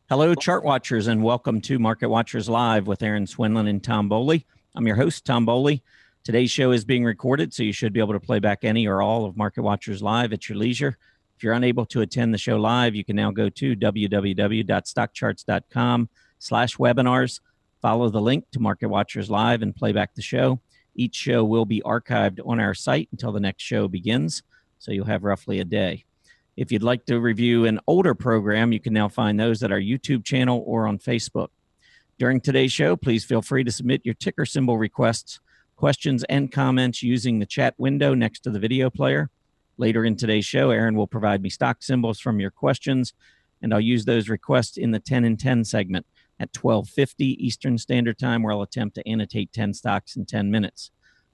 Hello, chart watchers, and welcome to Market Watchers Live with Erin Swinlin and Tom Bowley. I'm your host, Tom Bowley. Today's show is being recorded, so you should be able to play back any or all of Market Watchers Live at your leisure. If you're unable to attend the show live, you can now go to www.stockcharts.com/webinars. Follow the link to Market Watchers Live and play back the show. Each show will be archived on our site until the next show begins, so you'll have roughly a day. If you'd like to review an older program, you can now find those at our YouTube channel or on Facebook. During today's show, please feel free to submit your ticker symbol requests, questions, and comments using the chat window next to the video player. Later in today's show, Erin will provide me stock symbols from your questions, and I'll use those requests in the 10 and 10 segment at 12:50 Eastern Standard Time, where I'll attempt to annotate 10 stocks in 10 minutes.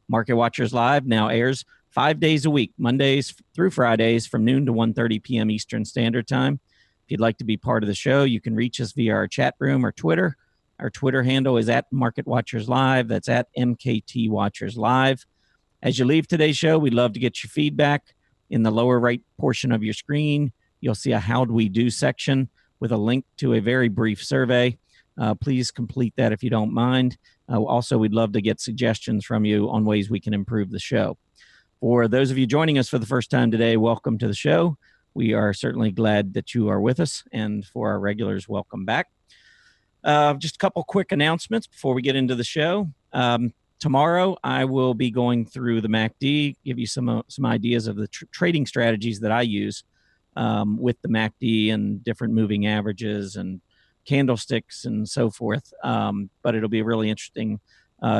Market Watchers Live now airs 5 days a week, Mondays through Fridays from noon to 1:30 p.m. Eastern Standard Time. If you'd like to be part of the show, you can reach us via our chat room or Twitter. Our Twitter handle is at Market Watchers Live. That's at MKT Watchers Live. As you leave today's show, we'd love to get your feedback. In the lower right portion of your screen, you'll see a How Do We Do section with a link to a very brief survey. Please complete that if you don't mind. Also, we'd love to get suggestions from you on ways we can improve the show. For those of you joining us for the first time today, welcome to the show. We are certainly glad that you are with us. And for our regulars, welcome back. Just a couple quick announcements before we get into the show. Tomorrow, I will be going through the MACD, give you some ideas of the trading strategies that I use with the MACD and different moving averages and candlesticks and so forth. But it'll be a really interesting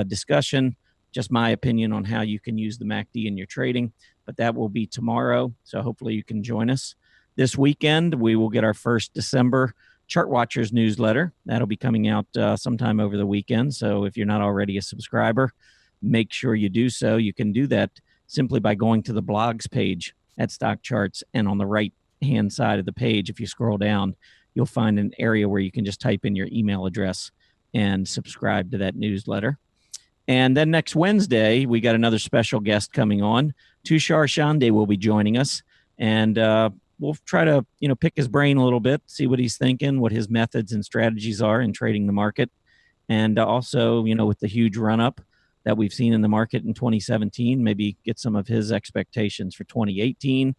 discussion. Just my opinion on how you can use the MACD in your trading, but that will be tomorrow. So hopefully you can join us. This weekend, we will get our first December Chart Watchers newsletter. That'll be coming out sometime over the weekend. So if you're not already a subscriber, make sure you do so. You can do that simply by going to the blogs page at Stock Charts. And on the right-hand side of the page, if you scroll down, you'll find an area where you can just type in your email address and subscribe to that newsletter. And then next Wednesday, we got another special guest coming on. Tushar Shande will be joining us, and we'll try to pick his brain a little bit, see what he's thinking, what his methods and strategies are in trading the market, and also with the huge run-up that we've seen in the market in 2017, maybe get some of his expectations for 2018,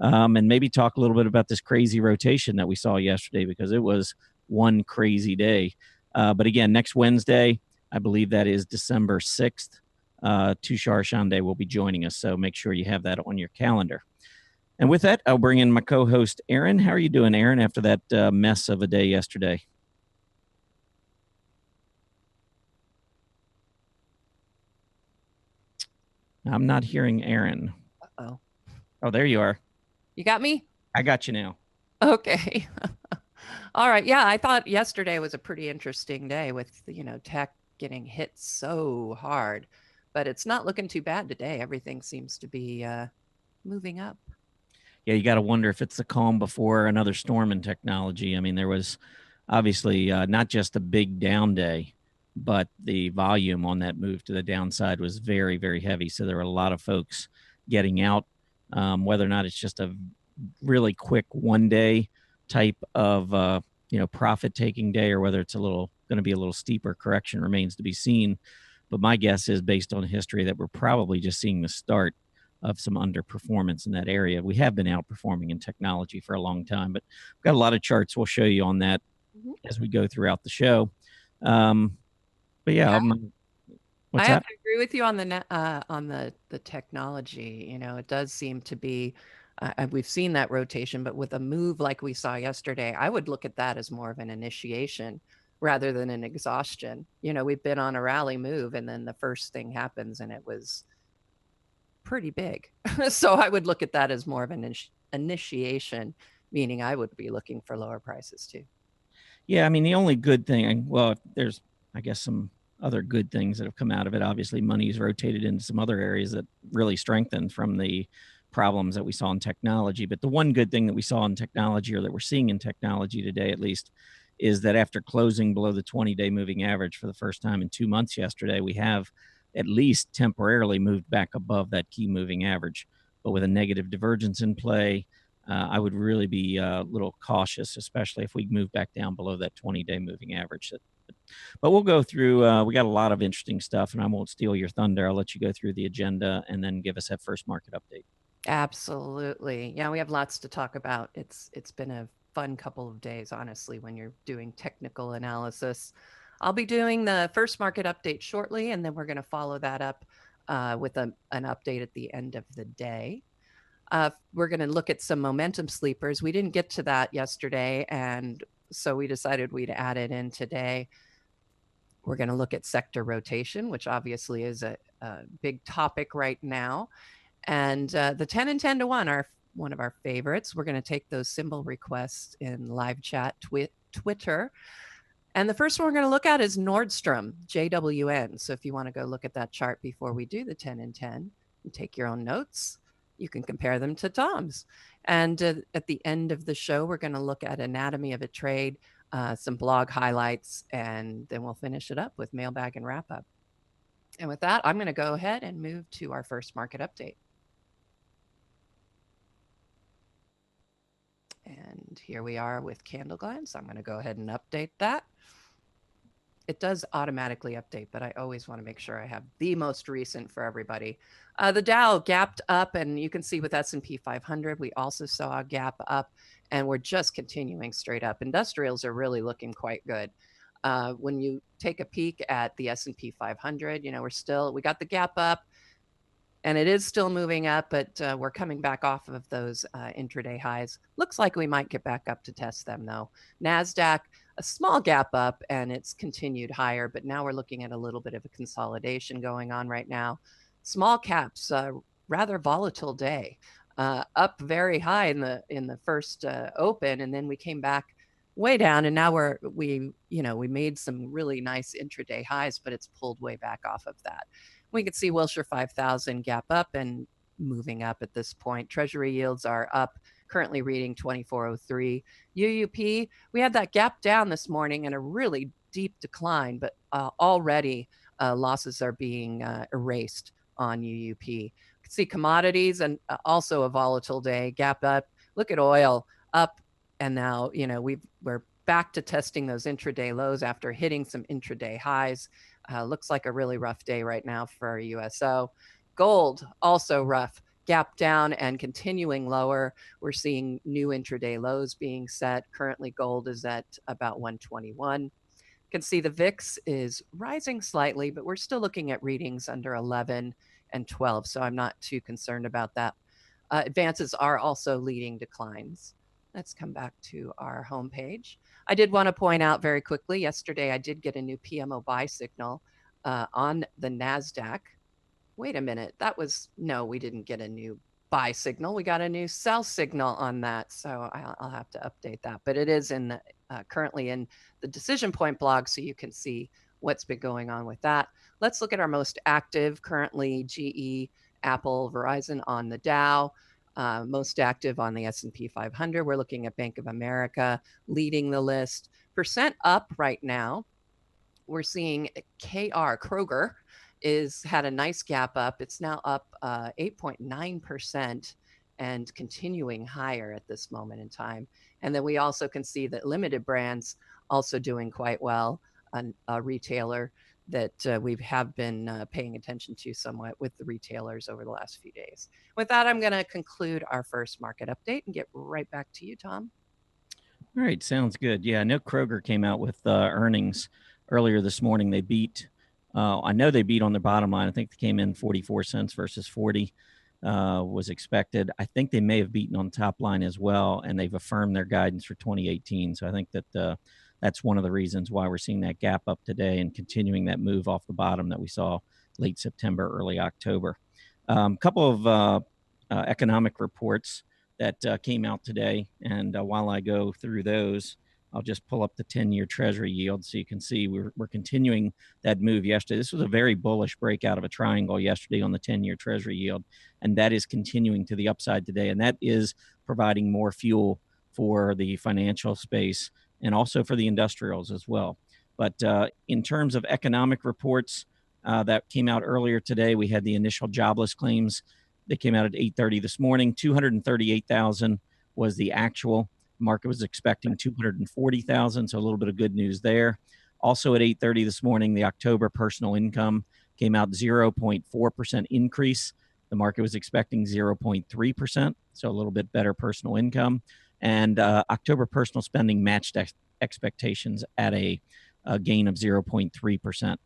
and maybe talk a little bit about this crazy rotation that we saw yesterday, because it was one crazy day. But again, next Wednesday, I believe that is December 6th. Tushar Shande will be joining us, so make sure you have that on your calendar. And with that, I'll bring in my co-host, Erin. How are you doing, Erin, after that mess of a day yesterday? I'm not hearing Erin. Uh-oh. Oh, there you are. You got me? I got you now. Okay. All right. Yeah, I thought yesterday was a pretty interesting day with, tech getting hit so hard, but it's not looking too bad today. Everything seems to be moving up. Yeah, you got to wonder if it's the calm before another storm in technology. I mean, there was obviously not just a big down day, but the volume on that move to the downside was very, very heavy. So there were a lot of folks getting out, whether or not it's just a really quick one day type of profit taking day, or whether it's going to be a little steeper correction remains to be seen. But my guess is, based on history, that we're probably just seeing the start of some underperformance in that area. We have been outperforming in technology for a long time, but we've got a lot of charts we'll show you on that as we go throughout the show. But yeah. I have to agree with you on the technology. It does seem to be. We've seen that rotation, but with a move like we saw yesterday, I would look at that as more of an initiation rather than an exhaustion. We've been on a rally move, and then the first thing happens, and it was pretty big. So I would look at that as more of an initiation, meaning I would be looking for lower prices too. Yeah, I mean, the only good thing, well, there's, I guess, some other good things that have come out of it. Obviously, money's rotated into some other areas that really strengthened from the problems that we saw in technology. But the one good thing that we saw in technology, or that we're seeing in technology today at least, is that after closing below the 20-day moving average for the first time in 2 months yesterday, we have at least temporarily moved back above that key moving average. But with a negative divergence in play, I would really be a little cautious, especially if we move back down below that 20-day moving average. But we'll go through. We got a lot of interesting stuff, and I won't steal your thunder. I'll let you go through the agenda and then give us that first market update. Absolutely. Yeah, we have lots to talk about. It's been a fun couple of days, honestly, when you're doing technical analysis. I'll be doing the first market update shortly, and then we're going to follow that up with an update at the end of the day. We're going to look at some momentum sleepers. We didn't get to that yesterday, and so we decided we'd add it in today. We're going to look at sector rotation, which obviously is a big topic right now. And the 10 and 10 to 1 are one of our favorites. We're going to take those symbol requests in live chat, Twitter. And the first one we're going to look at is Nordstrom, JWN. So if you want to go look at that chart before we do the 10 and 10 and take your own notes, you can compare them to Tom's. And at the end of the show, we're going to look at anatomy of a trade, some blog highlights, and then we'll finish it up with mailbag and wrap up. And with that, I'm going to go ahead and move to our first market update. And here we are with Candle Glance. I'm going to go ahead and update that. It does automatically update, but I always want to make sure I have the most recent for everybody. The Dow gapped up, and you can see with S&P 500, we also saw a gap up, and we're just continuing straight up. Industrials are really looking quite good. When you take a peek at the S&P 500, you know, we got the gap up, and it is still moving up, but we're coming back off of those intraday highs. Looks like we might get back up to test them, though. NASDAQ, a small gap up, and it's continued higher, but now we're looking at a little bit of a consolidation going on right now. Small caps, rather volatile day. Up very high in the first open, and then we came back way down, and now we made some really nice intraday highs, but it's pulled way back off of that. We can see Wilshire 5000 gap up and moving up at this point. Treasury yields are up, currently reading 2403. UUP, we had that gap down this morning and a really deep decline, but already losses are being erased on UUP. You can see commodities, and also a volatile day, gap up. Look at oil up, and now we're back to testing those intraday lows after hitting some intraday highs. Looks like a really rough day right now for USO. Gold, also rough, gap down and continuing lower. We're seeing new intraday lows being set. Currently, gold is at about 121. You can see the VIX is rising slightly, but we're still looking at readings under 11 and 12, so I'm not too concerned about that. Advances are also leading declines. Let's come back to our homepage. I did want to point out very quickly, yesterday I did get a new PMO buy signal on the NASDAQ. Wait a minute, no, we didn't get a new buy signal. We got a new sell signal on that, so I'll have to update that. But it is currently in the Decision Point blog, so you can see what's been going on with that. Let's look at our most active, currently GE, Apple, Verizon on the Dow. Most active on the S&P 500. We're looking at Bank of America leading the list. Percent up right now. We're seeing Kroger had a nice gap up. It's now up 8.9% and continuing higher at this moment in time. And then we also can see that Limited Brands also doing quite well, a retailer that we have been paying attention to somewhat with the retailers over the last few days. With that, I'm going to conclude our first market update and get right back to you, Tom. All right, sounds good. Yeah, I know Kroger came out with earnings earlier this morning. They beat, I know they beat on their bottom line. I think they came in 44 cents versus 40 was expected. I think they may have beaten on top line as well, and they've affirmed their guidance for 2018. So I think that that's one of the reasons why we're seeing that gap up today and continuing that move off the bottom that we saw late September, early October. Couple of economic reports that came out today, and while I go through those, I'll just pull up the 10-year Treasury yield so you can see we're continuing that move yesterday. This was a very bullish breakout of a triangle yesterday on the 10-year Treasury yield, and that is continuing to the upside today, and that is providing more fuel for the financial space and also for the industrials as well. But in terms of economic reports that came out earlier today, we had the initial jobless claims. They came out at 8:30 this morning, 238,000 was the actual. Market was expecting 240,000, so a little bit of good news there. Also at 8:30 this morning, the October personal income came out 0.4% increase. The market was expecting 0.3%, so a little bit better personal income. And October personal spending matched expectations at a gain of 0.3%.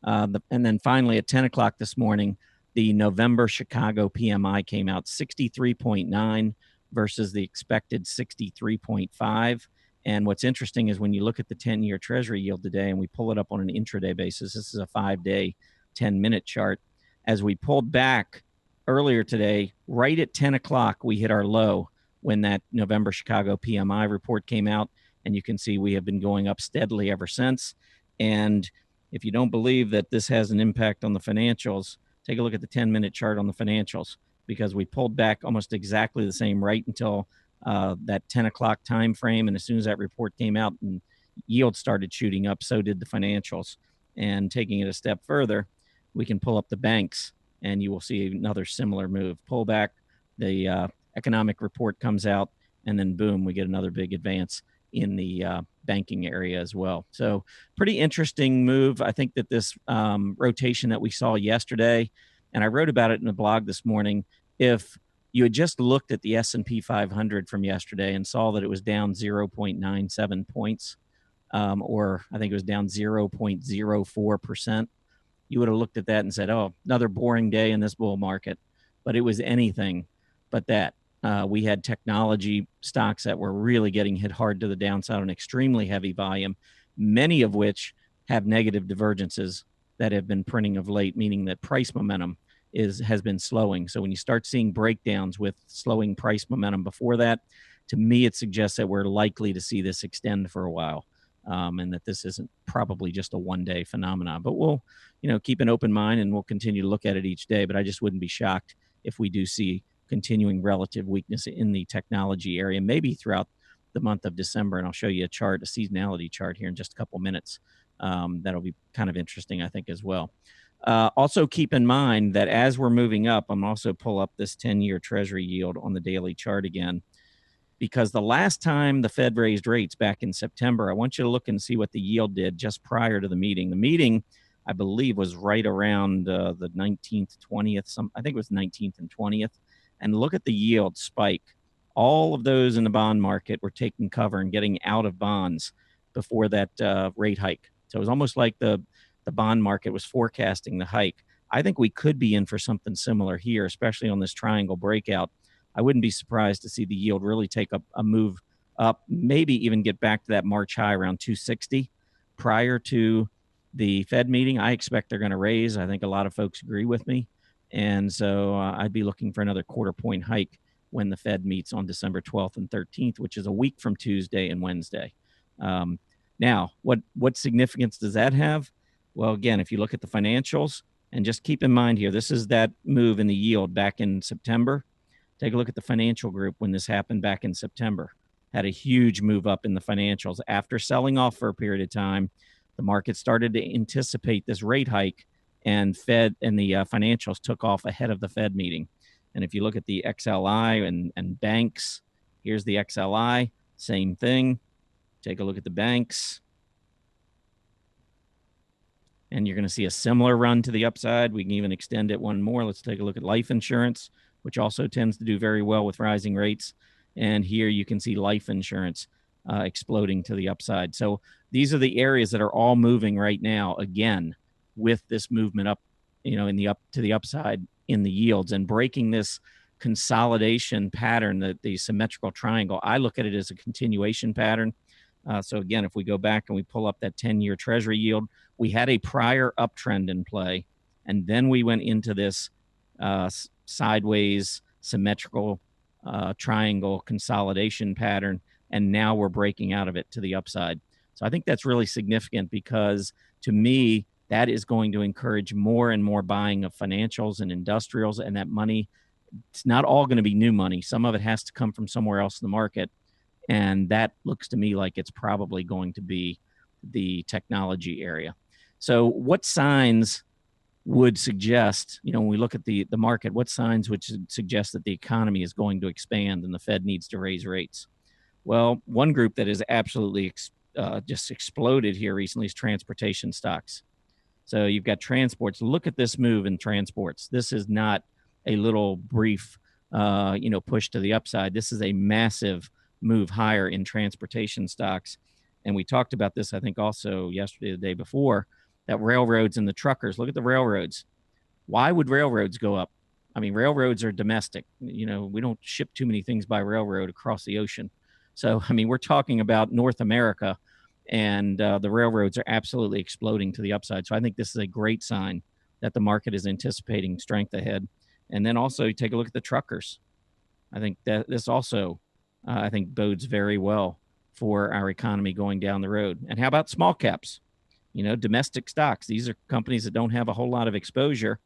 And then finally at 10 o'clock this morning, the November Chicago PMI came out 63.9 versus the expected 63.5. And what's interesting is when you look at the 10-year Treasury yield today and we pull it up on an intraday basis, this is a 5-day, 10-minute chart. As we pulled back earlier today, right at 10 o'clock, we hit our low when that November Chicago PMI report came out. And you can see we have been going up steadily ever since. And if you don't believe that this has an impact on the financials, take a look at the 10-minute chart on the financials, because we pulled back almost exactly the same right until that 10 o'clock time frame. And as soon as that report came out and yield started shooting up, so did the financials. And taking it a step further, we can pull up the banks and you will see another similar move. Pull back, the economic report comes out, and then boom, we get another big advance in the banking area as well. So pretty interesting move. I think that this rotation that we saw yesterday, and I wrote about it in the blog this morning, if you had just looked at the S&P 500 from yesterday and saw that it was down 0.97 points, or I think it was down 0.04%, you would have looked at that and said, oh, another boring day in this bull market. But it was anything but that. We had technology stocks that were really getting hit hard to the downside on extremely heavy volume, many of which have negative divergences that have been printing of late, meaning that price momentum has been slowing. So when you start seeing breakdowns with slowing price momentum before that, to me, it suggests that we're likely to see this extend for a while, and that this isn't probably just a one-day phenomenon. But we'll, keep an open mind and we'll continue to look at it each day. But I just wouldn't be shocked if we do see continuing relative weakness in the technology area, maybe throughout the month of December. And I'll show you a seasonality chart here in just a couple minutes. That'll be kind of interesting, I think, as well. Also keep in mind that as we're moving up, I'm also pull up this 10-year Treasury yield on the daily chart again, because the last time the Fed raised rates back in September, I want you to look and see what the yield did just prior to the meeting. The meeting, I believe, was right around the 19th, 20th. I think it was 19th and 20th. And look at the yield spike. All of those in the bond market were taking cover and getting out of bonds before that rate hike. So it was almost like the bond market was forecasting the hike. I think we could be in for something similar here, especially on this triangle breakout. I wouldn't be surprised to see the yield really take a move up, maybe even get back to that March high around 260 prior to the Fed meeting. I expect they're going to raise. I think a lot of folks agree with me. And so I'd be looking for another quarter-point hike when the Fed meets on December 12th and 13th, which is a week from Tuesday and Wednesday. Now, what significance does that have? Well, again, if you look at the financials, and just keep in mind here, this is that move in the yield back in September. Take a look at the financial group when this happened back in September. Had a huge move up in the financials. After selling off for a period of time, the market started to anticipate this rate hike, and Fed and the financials took off ahead of the Fed meeting. And if you look at the XLI and banks, here's the XLI, same thing. Take a look at the banks. And you're going to see a similar run to the upside. We can even extend it one more. Let's take a look at life insurance, which also tends to do very well with rising rates. And here you can see life insurance exploding to the upside. So these are the areas that are all moving right now, again, with this movement up, in the up to the upside in the yields and breaking this consolidation pattern, the symmetrical triangle. I look at it as a continuation pattern. So again, if we go back and we pull up that 10-year Treasury yield, we had a prior uptrend in play, and then we went into this sideways symmetrical triangle consolidation pattern, and now we're breaking out of it to the upside. So I think that's really significant, because to me, that is going to encourage more and more buying of financials and industrials, and that money, it's not all going to be new money. Some of it has to come from somewhere else in the market. And that looks to me like it's probably going to be the technology area. So what signs would suggest, when we look at the market, what signs would suggest that the economy is going to expand and the Fed needs to raise rates? Well, one group that has absolutely just exploded here recently is transportation stocks. So you've got transports. Look at this move in transports. This is not a little brief, push to the upside. This is a massive move higher in transportation stocks. And we talked about this, I think, also yesterday, the day before, that railroads and the truckers. Look at the railroads. Why would railroads go up? I mean, railroads are domestic. We don't ship too many things by railroad across the ocean. So, I mean, we're talking about North America, and the railroads are absolutely exploding to the upside. So I think this is a great sign that the market is anticipating strength ahead. And then also you take a look at the truckers. I think that this also, I think, bodes very well for our economy going down the road. And how about small caps? Domestic stocks. These are companies that don't have a whole lot of exposure,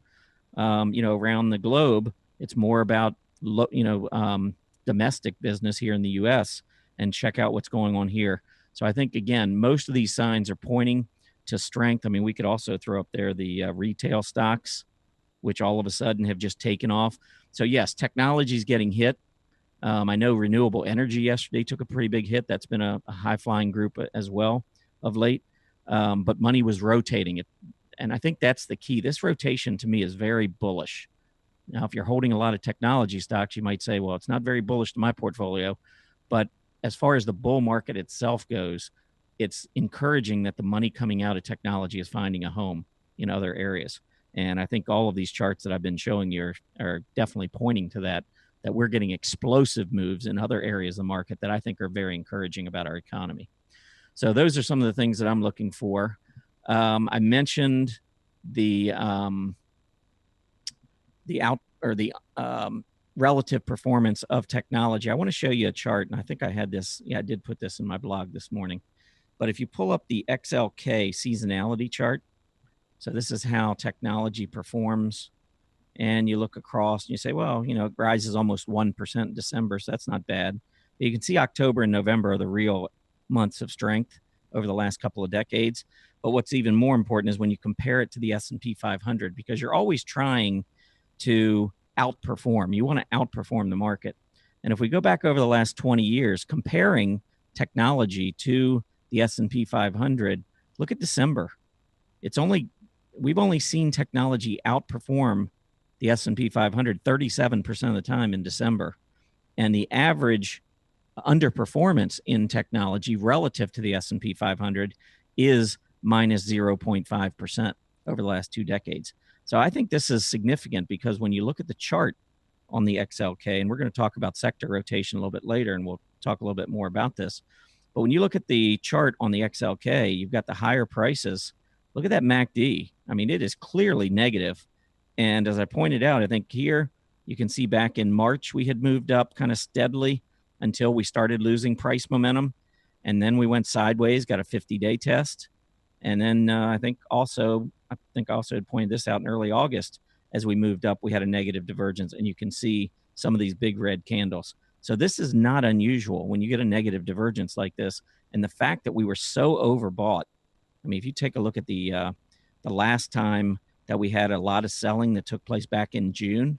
around the globe. It's more about, domestic business here in the U.S. and check out what's going on here. So I think, again, most of these signs are pointing to strength. I mean, we could also throw up there the retail stocks, which all of a sudden have just taken off. So, yes, technology is getting hit. I know renewable energy yesterday took a pretty big hit. That's been a high-flying group as well of late. But money was rotating it. And I think that's the key. This rotation, to me, is very bullish. Now, if you're holding a lot of technology stocks, you might say, well, it's not very bullish to my portfolio. But as far as the bull market itself goes, it's encouraging that the money coming out of technology is finding a home in other areas. And I think all of these charts that I've been showing you are definitely pointing to that we're getting explosive moves in other areas of the market that I think are very encouraging about our economy. So those are some of the things that I'm looking for. I mentioned the relative performance of technology. I want to show you a chart, and I think I had this. Yeah, I did put this in my blog this morning. But if you pull up the XLK seasonality chart, so this is how technology performs, and you look across and you say, well, it rises almost 1% in December, so that's not bad. But you can see October and November are the real months of strength over the last couple of decades. But what's even more important is when you compare it to the S&P 500, because you're always trying to outperform. You want to outperform the market. And if we go back over the last 20 years, comparing technology to the S&P 500, look at December. We've only seen technology outperform the S&P 500 37% of the time in December. And the average underperformance in technology relative to the S&P 500 is minus 0.5% over the last 2 decades. So I think this is significant because when you look at the chart on the XLK, and we're going to talk about sector rotation a little bit later, and we'll talk a little bit more about this. But when you look at the chart on the XLK, you've got the higher prices. Look at that MACD. I mean, it is clearly negative. And as I pointed out, I think here you can see back in March, we had moved up kind of steadily until we started losing price momentum. And then we went sideways, got a 50-day test. And then I think also had pointed this out in early August. As we moved up, we had a negative divergence, and you can see some of these big red candles. So this is not unusual when you get a negative divergence like this. And the fact that we were so overbought. I mean, if you take a look at the last time that we had a lot of selling that took place back in June,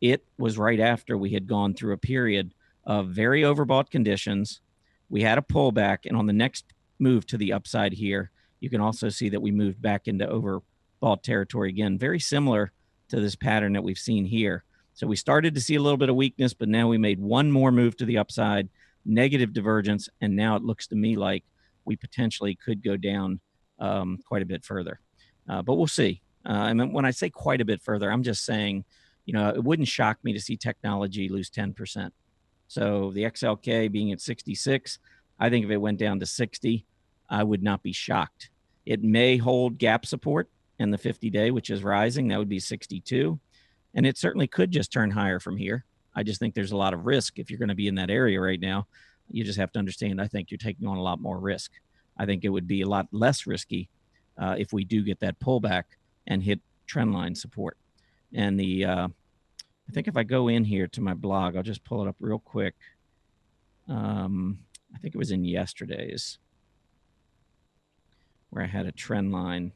it was right after we had gone through a period of very overbought conditions. We had a pullback, and on the next move to the upside here, you can also see that we moved back into overbought territory again, very similar to this pattern that we've seen here. So we started to see a little bit of weakness, but now we made one more move to the upside, negative divergence, and now it looks to me like we potentially could go down quite a bit further. But we'll see. I mean, when I say quite a bit further, I'm just saying, it wouldn't shock me to see technology lose 10%. So the XLK being at 66, I think if it went down to 60, I would not be shocked. It may hold gap support in the 50-day, which is rising. That would be 62. And it certainly could just turn higher from here. I just think there's a lot of risk if you're going to be in that area right now. You just have to understand, I think you're taking on a lot more risk. I think it would be a lot less risky if we do get that pullback and hit trendline support. And I think if I go in here to my blog, I'll just pull it up real quick. I think it was in yesterday's where I had a trend line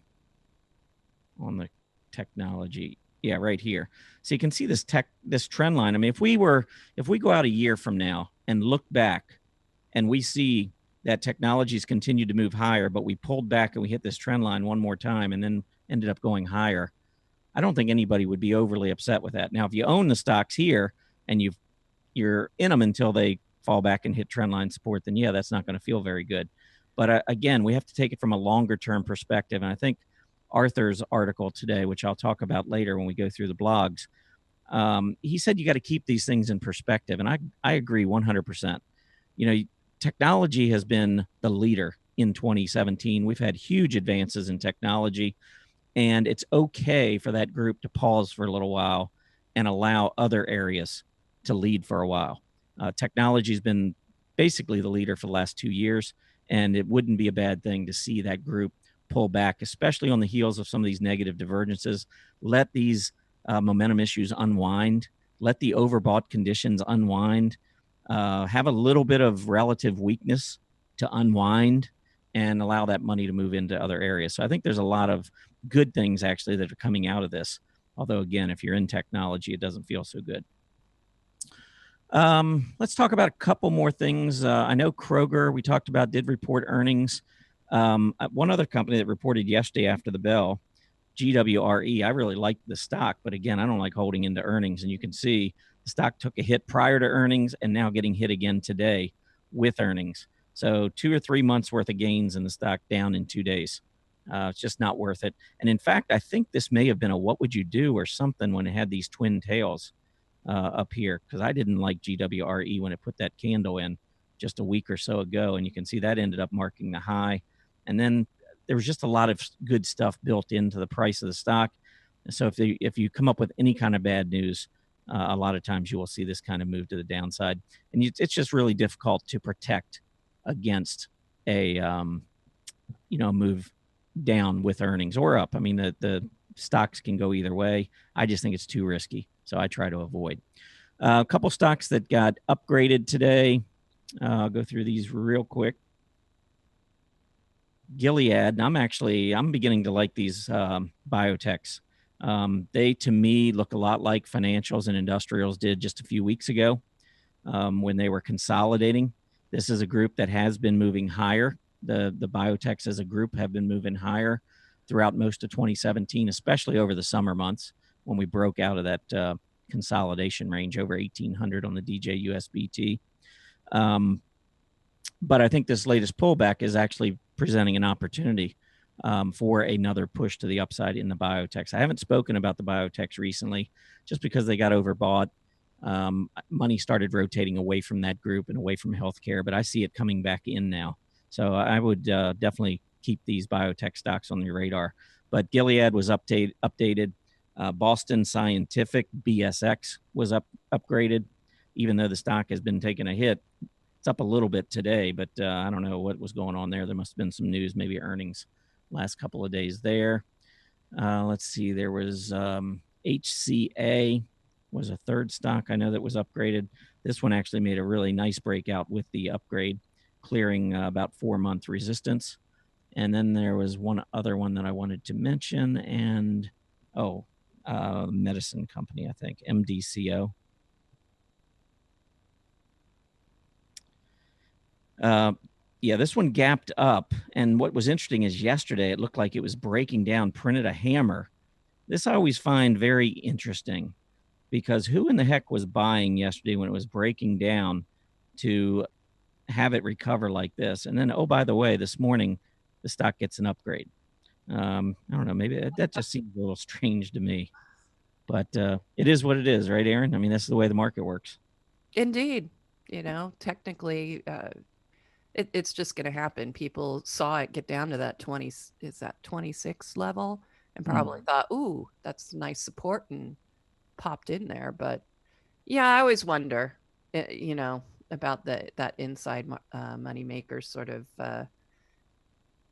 on the technology. Yeah, right here. So you can see this trend line. I mean, if we go out a year from now and look back and we see that technologies continued to move higher, but we pulled back and we hit this trend line one more time and then ended up going higher, I don't think anybody would be overly upset with that. Now, if you own the stocks here and you're in them until they fall back and hit trend line support, then yeah, that's not going to feel very good. But again, we have to take it from a longer term perspective. And I think Arthur's article today, which I'll talk about later when we go through the blogs, he said you got to keep these things in perspective. And I agree 100%. You know, technology has been the leader in 2017. We've had huge advances in technology, and it's okay for that group to pause for a little while and allow other areas to lead for a while. Technology has been basically the leader for the last 2 years, and it wouldn't be a bad thing to see that group pull back, especially on the heels of some of these negative divergences. Let these momentum issues unwind. Let the overbought conditions unwind. Have a little bit of relative weakness to unwind and allow that money to move into other areas. So I think there's a lot of good things actually that are coming out of this. Although, again, if you're in technology, it doesn't feel so good. Let's talk about a couple more things. I know Kroger, we talked about, did report earnings. One other company that reported yesterday after the bell, GWRE, I really liked the stock, but again, I don't like holding into earnings. And you can see the stock took a hit prior to earnings and now getting hit again today with earnings. So 2 or 3 months worth of gains in the stock down in 2 days. It's just not worth it. And in fact, I think this may have been a what would you do or something when it had these twin tails up here, because I didn't like GWRE when it put that candle in just a week or so ago. And you can see that ended up marking the high. And then there was just a lot of good stuff built into the price of the stock. So if you come up with any kind of bad news, a lot of times you will see this kind of move to the downside. And it's just really difficult to protect against a move down with earnings or up. I mean, the stocks can go either way. I just think it's too risky, so I try to avoid. A couple stocks that got upgraded today. I'll go through these real quick. Gilead, and I'm beginning to like these biotechs. They, to me, look a lot like financials and industrials did just a few weeks ago when they were consolidating. This is a group that has been moving higher. The biotechs as a group have been moving higher throughout most of 2017, especially over the summer months when we broke out of that consolidation range over 1,800 on the DJUSBT. But I think this latest pullback is actually presenting an opportunity for another push to the upside in the biotechs. I haven't spoken about the biotechs recently just because they got overbought. Money started rotating away from that group and away from healthcare, but I see it coming back in now. So I would definitely keep these biotech stocks on your radar. But Gilead was updated. Boston Scientific, BSX, was upgraded, even though the stock has been taking a hit. It's up a little bit today, but I don't know what was going on there. There must have been some news, maybe earnings last couple of days there. Let's see. There was HCA was a third stock I know that was upgraded. This one actually made a really nice breakout with the upgrade, clearing about 4-month resistance. And then there was one other one that I wanted to mention, and medicine company, I think, MDCO. This one gapped up. And what was interesting is yesterday it looked like it was breaking down, printed a hammer. This I always find very interesting because who in the heck was buying yesterday when it was breaking down to have it recover like this? And then, oh, by the way, this morning the stock gets an upgrade. I don't know. Maybe that just seems a little strange to me. But it is what it is, right, Erin? I mean, this is the way the market works. Indeed. Technically, it's just going to happen. People saw it get down to that 26 level and probably thought, ooh, that's nice support, and popped in there. But yeah, I always wonder, about that inside money makers sort of,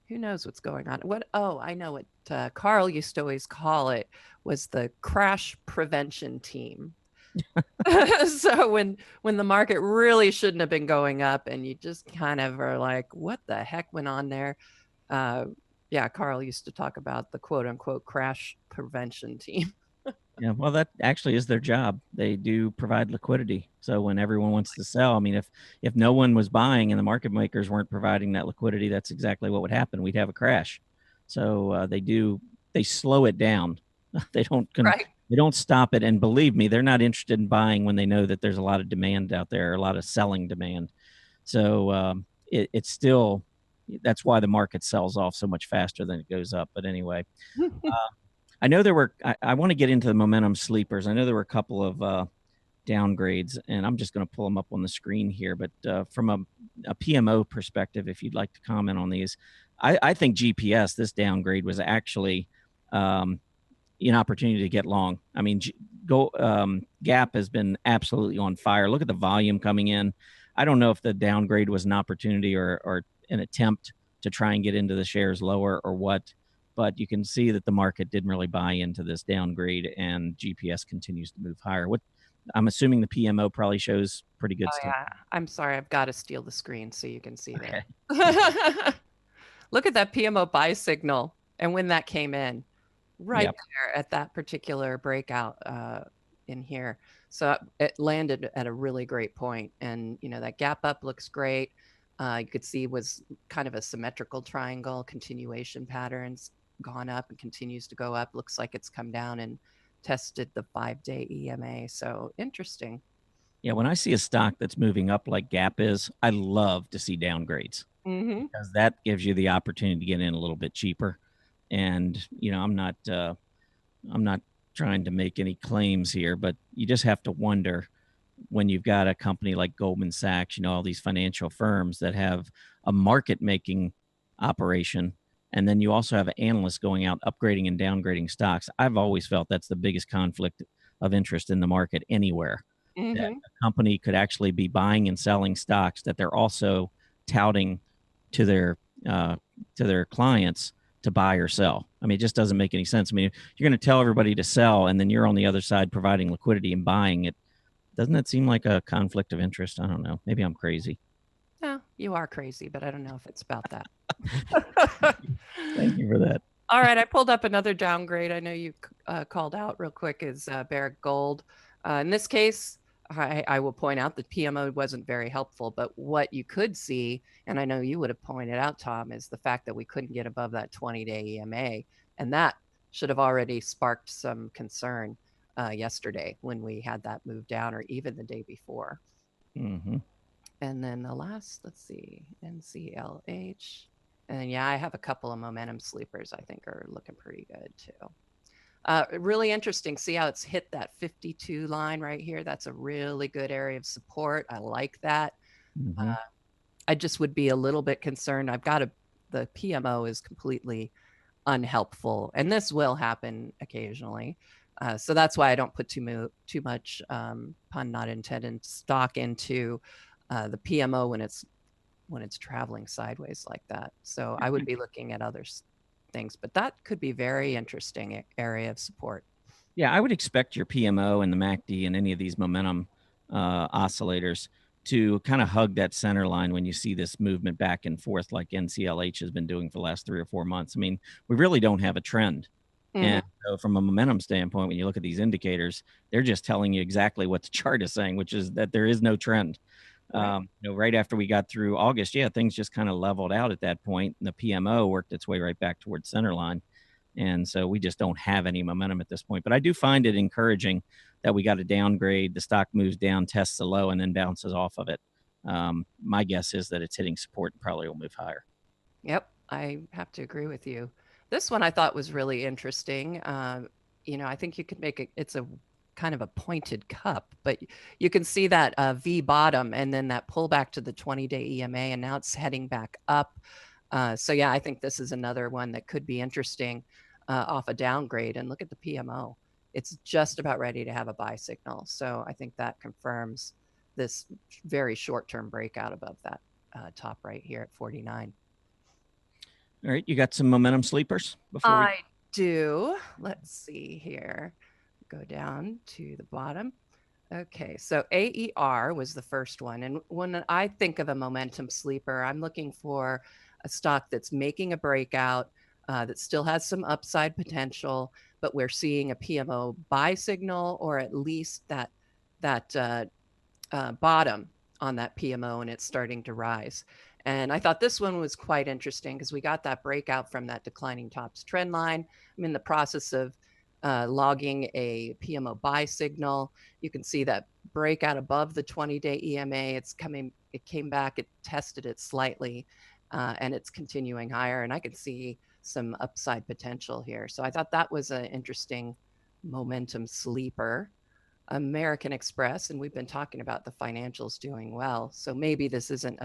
who knows what's going on. I know what Carl used to always call it was the crash prevention team. So when the market really shouldn't have been going up and you just kind of are like, what the heck went on there? Yeah, Carl used to talk about the quote unquote crash prevention team. Yeah, well, that actually is their job. They do provide liquidity. So when everyone wants to sell, I mean, if no one was buying and the market makers weren't providing that liquidity, that's exactly what would happen. We'd have a crash. So they slow it down. they don't con, Right. they don't stop it. And believe me, they're not interested in buying when they know that there's a lot of demand out there, a lot of selling demand. So it's still that's why the market sells off so much faster than it goes up. But anyway, I know there were. I want to get into the momentum sleepers. I know there were a couple of downgrades, and I'm just going to pull them up on the screen here. But from a PMO perspective, if you'd like to comment on these, I think GPS this downgrade was actually um, an opportunity to get long. I mean, Gap has been absolutely on fire. Look at the volume coming in. I don't know if the downgrade was an opportunity or an attempt to try and get into the shares lower or what, but you can see that the market didn't really buy into this downgrade, and GPS continues to move higher. What I'm assuming the PMO probably shows pretty good Oh stuff. yeah. I'm sorry, I've got to steal the screen so you can see Okay. that. Look at that PMO buy signal and when that came in. Right Yep. there at that particular breakout in here. So it landed at a really great point. And, that gap up looks great. You could see was kind of a symmetrical triangle, continuation patterns gone up and continues to go up. Looks like it's come down and tested the 5-day EMA. So interesting. Yeah. When I see a stock that's moving up like Gap is, I love to see downgrades Mm-hmm. because that gives you the opportunity to get in a little bit cheaper. And I'm not trying to make any claims here, but you just have to wonder when you've got a company like Goldman Sachs, all these financial firms that have a market making operation. And then you also have analysts going out upgrading and downgrading stocks. I've always felt that's the biggest conflict of interest in the market anywhere. That Mm-hmm. a company could actually be buying and selling stocks that they're also touting to their uh, to their clients to buy or sell. I mean, it just doesn't make any sense. I mean, you're going to tell everybody to sell, and then you're on the other side providing liquidity and buying it. Doesn't that seem like a conflict of interest? I don't know. Maybe I'm crazy. Yeah, you are crazy, but I don't know if it's about that. Thank you for that. All right, I pulled up another downgrade. I know you called out real quick is Barrick Gold. In this case, I will point out that PMO wasn't very helpful, but what you could see, and I know you would have pointed out, Tom, is the fact that we couldn't get above that 20-day EMA, and that should have already sparked some concern yesterday when we had that move down, or even the day before. Mm-hmm. And then the last, let's see, NCLH. And yeah, I have a couple of momentum sleepers I think are looking pretty good too. Really interesting. See how it's hit that 52 line right here? That's a really good area of support. I like that. Mm-hmm. I just would be a little bit concerned. The PMO is completely unhelpful, and this will happen occasionally. So that's why I don't put too much, pun not intended, stock into the PMO when it's traveling sideways like that. So I would be looking at other things, but that could be very interesting area of support. Yeah, I would expect your PMO and the MACD and any of these momentum oscillators to kind of hug that center line when you see this movement back and forth like NCLH has been doing for the last 3 or 4 months. I mean, we really don't have a trend. Mm-hmm. And so from a momentum standpoint, when you look at these indicators, they're just telling you exactly what the chart is saying, which is that there is no trend. Right. Right after we got through August, yeah, things just kind of leveled out at that point, and the PMO worked its way right back towards center line. And so we just don't have any momentum at this point. But I do find it encouraging that we got a downgrade. The stock moves down, tests a low, and then bounces off of it. My guess is that it's hitting support and probably will move higher. Yep, I have to agree with you. This one I thought was really interesting. I think you could make it's a kind of a pointed cup, but you can see that V bottom and then that pullback to the 20-day EMA, and now it's heading back up. So yeah, I think this is another one that could be interesting off a downgrade. And look at the PMO. It's just about ready to have a buy signal. So I think that confirms this very short-term breakout above that top right here at 49. All right, you got some momentum sleepers before we. I do. Let's see here. Go down to the bottom. Okay, so AER was the first one. And when I think of a momentum sleeper, I'm looking for a stock that's making a breakout, that still has some upside potential, but we're seeing a PMO buy signal, or at least that bottom on that PMO, and it's starting to rise. And I thought this one was quite interesting because we got that breakout from that declining tops trend line. I'm in the process of logging a PMO buy signal. You can see that breakout above the 20-day EMA. It came back, it tested it slightly, and it's continuing higher. And I can see some upside potential here. So I thought that was an interesting momentum sleeper. American Express, and we've been talking about the financials doing well. So maybe this isn't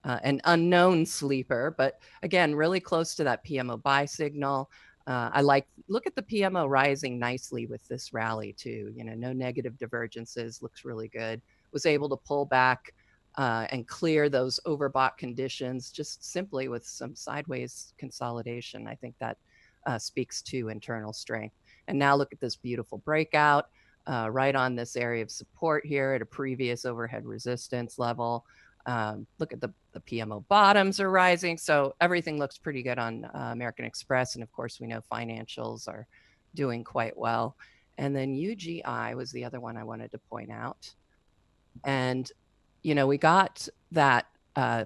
an unknown sleeper, but again, really close to that PMO buy signal. Look at the PMO rising nicely with this rally too. No negative divergences, looks really good. Was able to pull back and clear those overbought conditions just simply with some sideways consolidation. I think that speaks to internal strength. And now look at this beautiful breakout. Right on this area of support here at a previous overhead resistance level. Look at the PMO bottoms are rising. So everything looks pretty good on American Express. And of course, we know financials are doing quite well. And then UGI was the other one I wanted to point out. And, we got that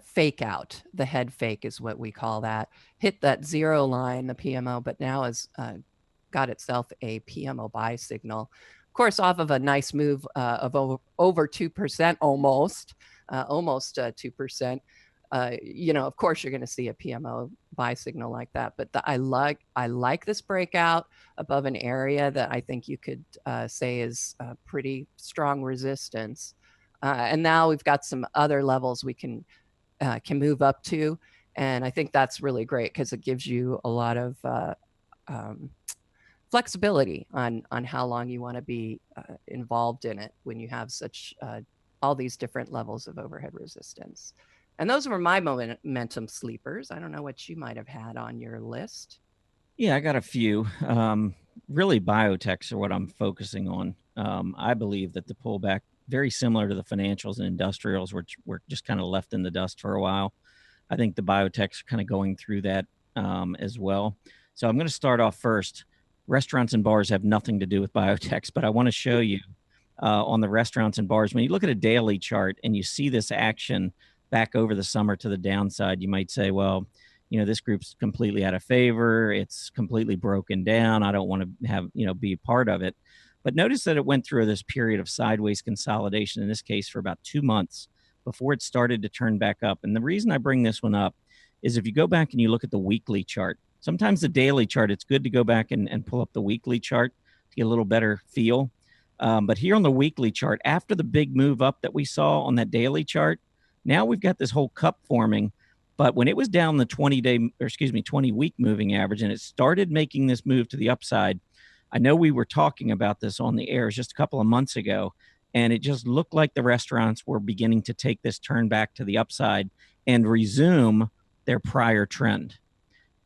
fake out. The head fake is what we call that. Hit that zero line, the PMO, but now has got itself a PMO buy signal. Of course, off of a nice move of over 2%, almost 2%. Of course, you're going to see a PMO buy signal like that. But I like this breakout above an area that I think you could say is pretty strong resistance. And now we've got some other levels we can move up to, and I think that's really great because it gives you a lot of flexibility on how long you want to be involved in it when you have such all these different levels of overhead resistance. And those were my momentum sleepers. I don't know what you might have had on your list. Yeah, I got a few. Really, biotechs are what I'm focusing on. I believe that the pullback, very similar to the financials and industrials, which were just kind of left in the dust for a while. I think the biotechs are kind of going through that as well. So I'm going to start off first. Restaurants and bars have nothing to do with biotechs, but I want to show you on the restaurants and bars. When you look at a daily chart and you see this action back over the summer to the downside, you might say, well, this group's completely out of favor. It's completely broken down. I don't want to have, be a part of it. But notice that it went through this period of sideways consolidation, in this case for about 2 months before it started to turn back up. And the reason I bring this one up is if you go back and you look at the weekly chart, sometimes the daily chart, it's good to go back and pull up the weekly chart to get a little better feel. But here on the weekly chart, after the big move up that we saw on that daily chart, now we've got this whole cup forming. But when it was down the 20-week moving average and it started making this move to the upside, I know we were talking about this on the air just a couple of months ago, and it just looked like the restaurants were beginning to take this turn back to the upside and resume their prior trend.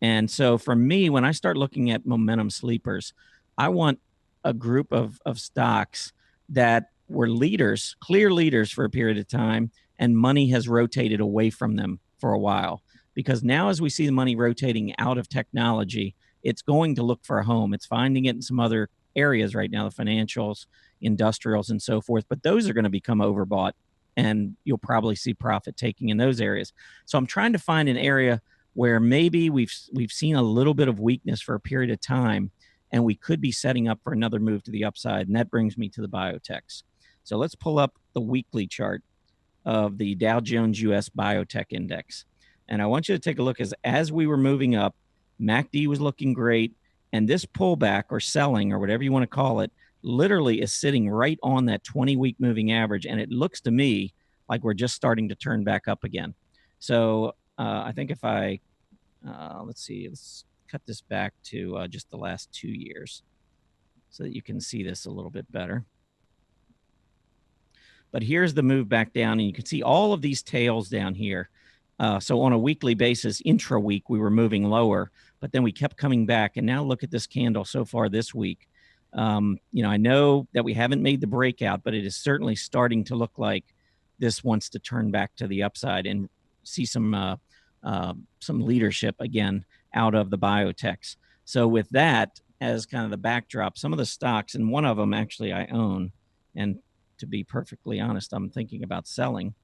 And so for me, when I start looking at momentum sleepers, I want a group of stocks that were leaders, clear leaders for a period of time, and money has rotated away from them for a while. Because now as we see the money rotating out of technology, it's going to look for a home. It's finding it in some other areas right now, the financials, industrials, and so forth. But those are going to become overbought, and you'll probably see profit taking in those areas. So I'm trying to find an area where maybe we've seen a little bit of weakness for a period of time, and we could be setting up for another move to the upside. And that brings me to the biotechs. So let's pull up the weekly chart of the Dow Jones US Biotech Index. And I want you to take a look as we were moving up, MACD was looking great. And this pullback or selling or whatever you want to call it, literally is sitting right on that 20-week moving average. And it looks to me like we're just starting to turn back up again. So I think if I, let's cut this back to just the last 2 years so that you can see this a little bit better. But here's the move back down, and you can see all of these tails down here. So on a weekly basis, intra-week, we were moving lower, but then we kept coming back. And now look at this candle so far this week. I know that we haven't made the breakout, but it is certainly starting to look like this wants to turn back to the upside and see some leadership again out of the biotechs. So with that as kind of the backdrop, some of the stocks, and one of them actually I own, and to be perfectly honest, I'm thinking about selling.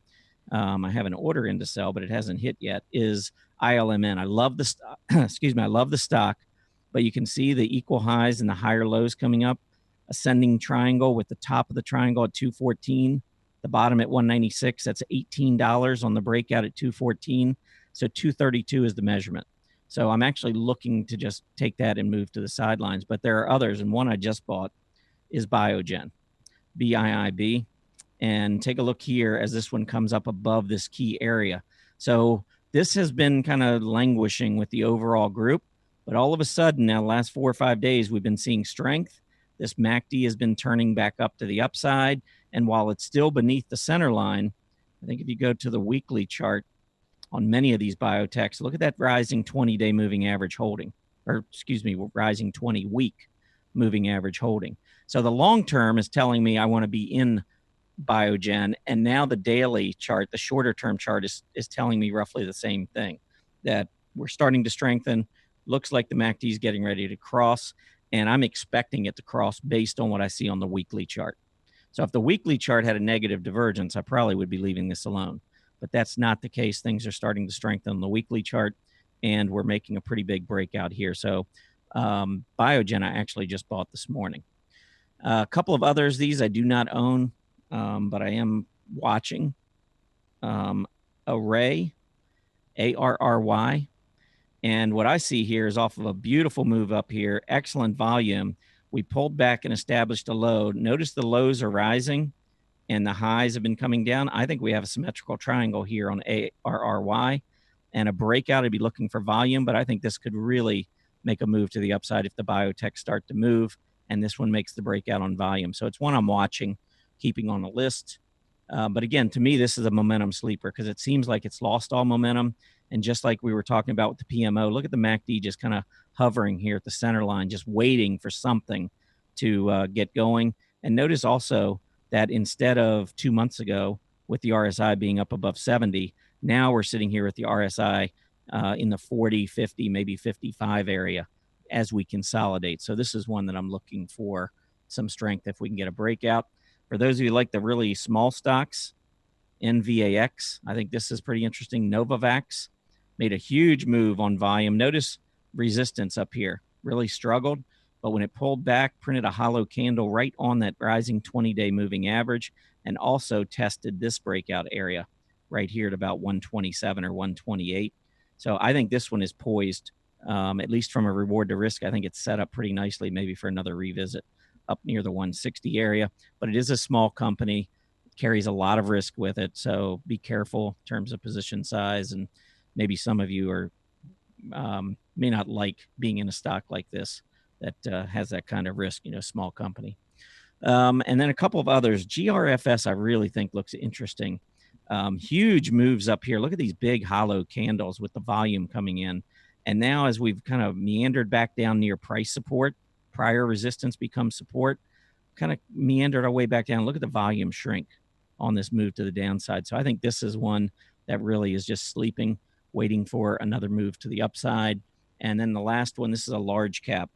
I have an order in to sell, but it hasn't hit yet, is ILMN. I love the stock. Excuse me. I love the stock, but you can see the equal highs and the higher lows coming up. Ascending triangle with the top of the triangle at 214, the bottom at 196. That's $18 on the breakout at 214. So 232 is the measurement. So I'm actually looking to just take that and move to the sidelines. But there are others, and one I just bought is Biogen, BIIB. And take a look here as this one comes up above this key area. So this has been kind of languishing with the overall group, but all of a sudden now, the last 4 or 5 days, we've been seeing strength. This MACD has been turning back up to the upside. And while it's still beneath the center line, I think if you go to the weekly chart on many of these biotechs, look at that rising 20-day moving average holding, or excuse me, rising 20-week moving average holding. So the long term is telling me I want to be in Biogen, and now the daily chart, the shorter term chart, is telling me roughly the same thing, that we're starting to strengthen. Looks like the MACD is getting ready to cross, and I'm expecting it to cross based on what I see on the weekly chart. So if the weekly chart had a negative divergence, I probably would be leaving this alone, but that's not the case. Things are starting to strengthen on the weekly chart, and we're making a pretty big breakout here. So Biogen I actually just bought this morning. A couple of others, these I do not own, but I am watching. Array, ARRY. And what I see here is off of a beautiful move up here, excellent volume. We pulled back and established a low. Notice the lows are rising and the highs have been coming down. I think we have a symmetrical triangle here on ARRY, and a breakout. I'd be looking for volume, but I think this could really make a move to the upside if the biotech start to move, and this one makes the breakout on volume. So it's one I'm watching, keeping on the list. But again, to me, this is a momentum sleeper because it seems like it's lost all momentum. And just like we were talking about with the PMO, look at the MACD just kind of hovering here at the center line, just waiting for something to get going. And notice also that instead of 2 months ago with the RSI being up above 70, now we're sitting here with the RSI in the 40, 50, maybe 55 area as we consolidate. So this is one that I'm looking for some strength if we can get a breakout. For those of you who like the really small stocks, NVAX, I think this is pretty interesting. Novavax made a huge move on volume. Notice resistance up here, really struggled, but when it pulled back, printed a hollow candle right on that rising 20-day moving average, and also tested this breakout area right here at about 127 or 128. So I think this one is poised, at least from a reward to risk. I think it's set up pretty nicely, maybe for another revisit up near the 160 area, but it is a small company. It carries a lot of risk with it. So be careful in terms of position size. And maybe some of you are may not like being in a stock like this that has that kind of risk, small company. And then a couple of others. GRFS, I really think looks interesting. Huge moves up here. Look at these big hollow candles with the volume coming in. And now as we've kind of meandered back down near price support, prior resistance becomes support, kind of meandered our way back down. Look at the volume shrink on this move to the downside. So I think this is one that really is just sleeping, waiting for another move to the upside. And then the last one, this is a large cap,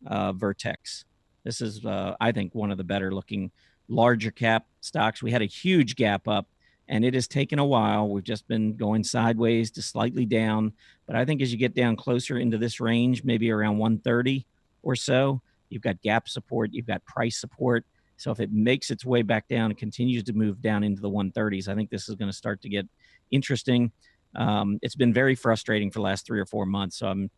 Vertex. This is, I think, one of the better looking larger cap stocks. We had a huge gap up, and it has taken a while. We've just been going sideways to slightly down. But I think as you get down closer into this range, maybe around 130 or so, you've got gap support, you've got price support. So if it makes its way back down and continues to move down into the 130s, I think this is going to start to get interesting. It's been very frustrating for the last 3 or 4 months. So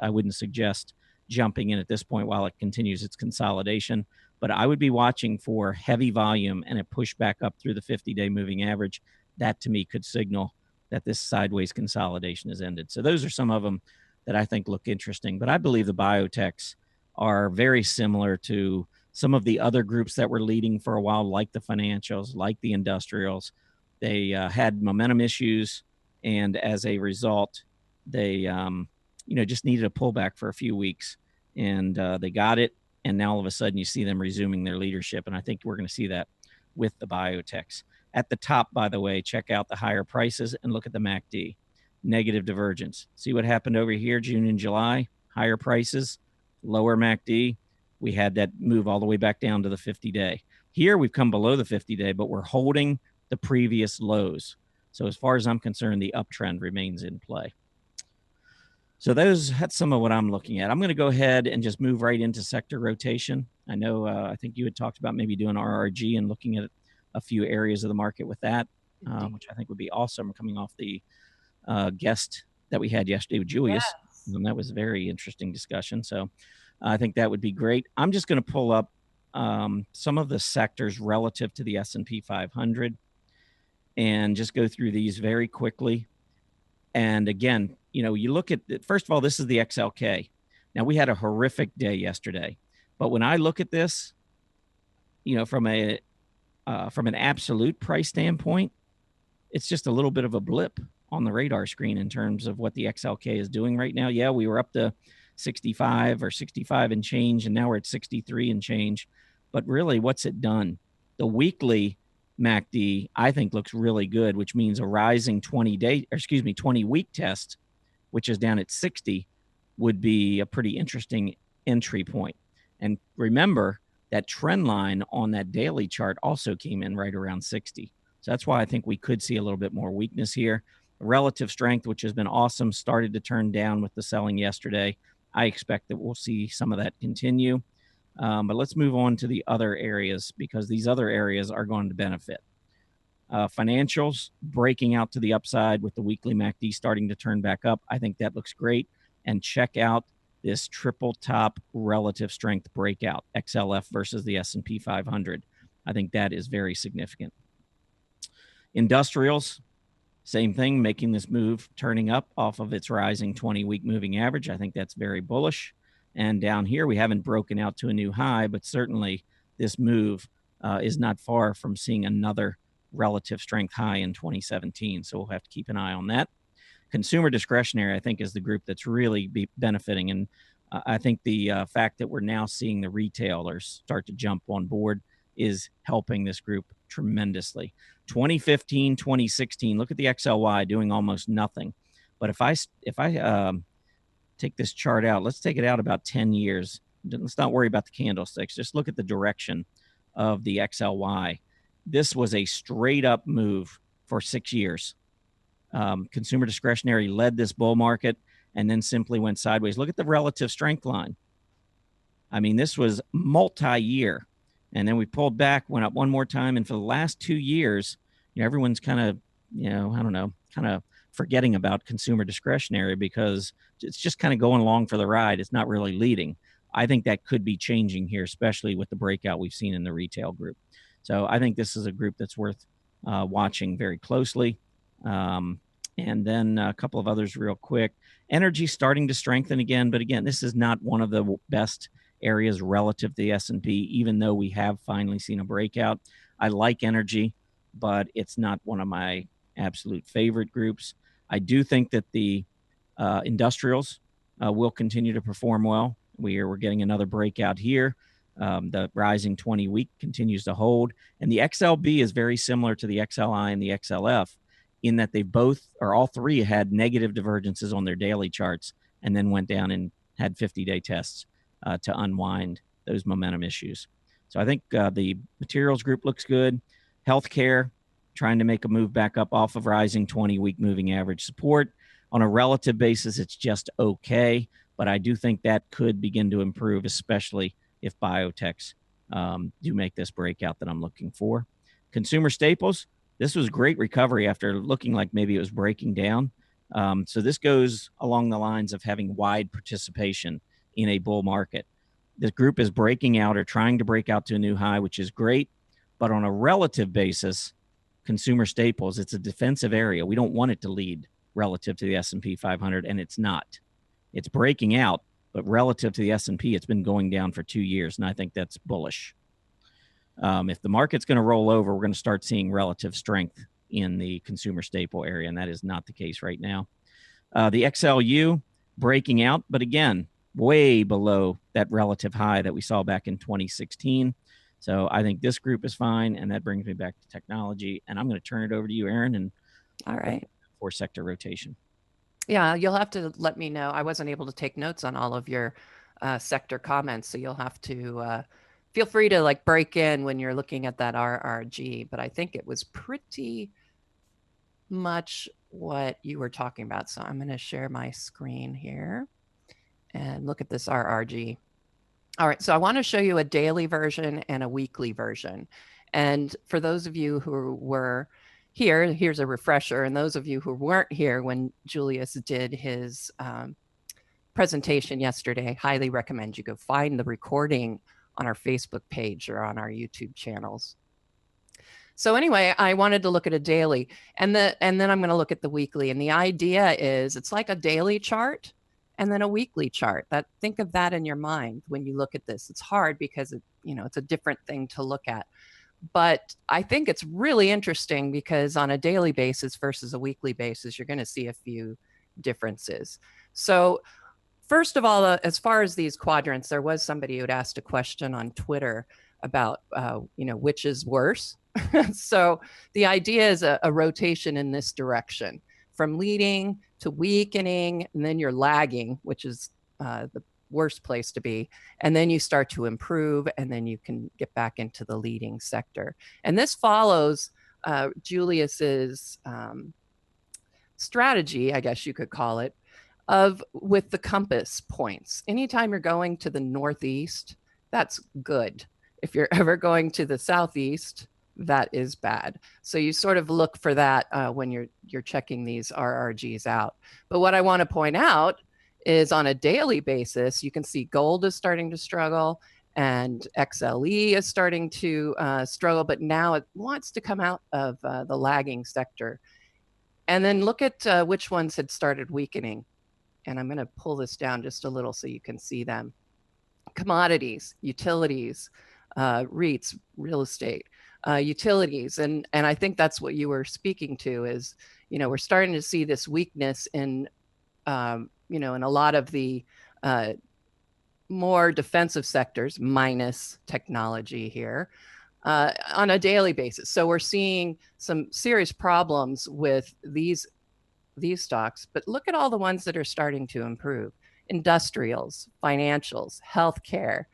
I wouldn't suggest jumping in at this point while it continues its consolidation. But I would be watching for heavy volume and a push back up through the 50-day moving average. That to me could signal that this sideways consolidation has ended. So those are some of them that I think look interesting. But I believe the biotechs are very similar to some of the other groups that were leading for a while, like the financials, like the industrials. They had momentum issues, and as a result, they just needed a pullback for a few weeks, and they got it. And now all of a sudden you see them resuming their leadership, and I think we're going to see that with the biotechs. At the top, by the way, check out the higher prices and look at the MACD. negative divergence. See what happened over here, June and July, higher prices, lower MACD. We had that move all the way back down to the 50-day. Here we've come below the 50-day, but we're holding the previous lows. So as far as I'm concerned, the uptrend remains in play. So that's some of what I'm looking at. I'm going to go ahead and just move right into sector rotation. I know, I think you had talked about maybe doing RRG and looking at a few areas of the market with that, which I think would be awesome, coming off the guest that we had yesterday with Julius. Yes. And that was a very interesting discussion. So I think that would be great. I'm just going to pull up some of the sectors relative to the S&P 500 and just go through these very quickly. And again, you look at, first of all, this is the XLK. Now, we had a horrific day yesterday, but when I look at this, from an absolute price standpoint, it's just a little bit of a blip on the radar screen in terms of what the XLK is doing right now. Yeah, we were up to 65 or 65 and change, and now we're at 63 and change. But really, what's it done? The weekly MACD, I think, looks really good, which means a rising 20-week test, which is down at 60, would be a pretty interesting entry point. And remember, that trend line on that daily chart also came in right around 60. So that's why I think we could see a little bit more weakness here. Relative strength, which has been awesome, started to turn down with the selling yesterday. I expect that we'll see some of that continue. But let's move on to the other areas, because these other areas are going to benefit. Financials breaking out to the upside with the weekly MACD starting to turn back up. I think that looks great. And check out this triple top relative strength breakout, XLF versus the S&P 500. I think that is very significant. Industrials, same thing, making this move, turning up off of its rising 20-week moving average. I think that's very bullish. And down here, we haven't broken out to a new high, but certainly this move is not far from seeing another relative strength high in 2017. So we'll have to keep an eye on that. Consumer discretionary, I think, is the group that's really benefiting. And I think the fact that we're now seeing the retailers start to jump on board is helping this group tremendously. 2015, 2016, look at the XLY doing almost nothing. But if I take this chart out, let's take it out about 10 years. Let's not worry about the candlesticks. Just look at the direction of the XLY. This was a straight up move for 6 years. Consumer discretionary led this bull market and then simply went sideways. Look at the relative strength line. I mean, this was multi-year. And then we pulled back, went up one more time. And for the last 2 years, everyone's kind of, kind of forgetting about consumer discretionary because it's just kind of going along for the ride. It's not really leading. I think that could be changing here, especially with the breakout we've seen in the retail group. So I think this is a group that's worth watching very closely. And then a couple of others real quick. Energy starting to strengthen again. But again, this is not one of the best areas relative to the S&P, even though we have finally seen a breakout. I like energy, but it's not one of my absolute favorite groups. I do think that the industrials will continue to perform well. We're getting another breakout here. The rising 20-week continues to hold. And the XLB is very similar to the XLI and the XLF in that they both, or all three, had negative divergences on their daily charts and then went down and had 50-day tests to unwind those momentum issues. So I think the materials group looks good. Healthcare, trying to make a move back up off of rising 20-week moving average support. On a relative basis, it's just okay, but I do think that could begin to improve, especially if biotechs do make this breakout that I'm looking for. Consumer staples, this was great recovery after looking like maybe it was breaking down. So this goes along the lines of having wide participation in a bull market. This group is breaking out or trying to break out to a new high, which is great. But on a relative basis, consumer staples, it's a defensive area. We don't want it to lead relative to the S&P 500, and it's not. It's breaking out, but relative to the S&P, it's been going down for 2 years, and I think that's bullish. If the market's going to roll over, we're going to start seeing relative strength in the consumer staple area, and that is not the case right now. The XLU breaking out, but again, way below that relative high that we saw back in 2016. So I think this group is fine, and that brings me back to technology. And I'm going to turn it over to you, Erin, and all right, for sector rotation. Yeah, you'll have to let me know. I wasn't able to take notes on all of your sector comments, so you'll have to feel free to like break in when you're looking at that RRG. But I think it was pretty much what you were talking about. So I'm going to share my screen here and look at this RRG. All right, so I want to show you a daily version and a weekly version. And for those of you who were here, here's a refresher. And those of you who weren't here when Julius did his presentation yesterday, highly recommend you go find the recording on our Facebook page or on our YouTube channels. So anyway, I wanted to look at a daily, and then I'm going to look at the weekly. And the idea is it's like a daily chart and then a weekly chart. That, think of that in your mind when you look at this. It's hard because it's a different thing to look at. But I think it's really interesting because on a daily basis versus a weekly basis, you're going to see a few differences. So first of all, as far as these quadrants, there was somebody who had asked a question on Twitter about, which is worse. So the idea is a rotation in this direction from leading to weakening, and then you're lagging, which is the worst place to be. And then you start to improve, and then you can get back into the leading sector. And this follows Julius's strategy, I guess you could call it, with the compass points. Anytime you're going to the northeast, that's good. If you're ever going to the southeast, that is bad. So you sort of look for that when you're checking these RRGs out. But what I want to point out is on a daily basis, you can see gold is starting to struggle and XLE is starting to struggle, but now it wants to come out of the lagging sector. And then look at which ones had started weakening. And I'm going to pull this down just a little so you can see them. Commodities, utilities, REITs, real estate, utilities. And I think that's what you were speaking to is, we're starting to see this weakness in, in a lot of the more defensive sectors, minus technology here, on a daily basis. So we're seeing some serious problems with these stocks, but look at all the ones that are starting to improve. Industrials, financials, healthcare,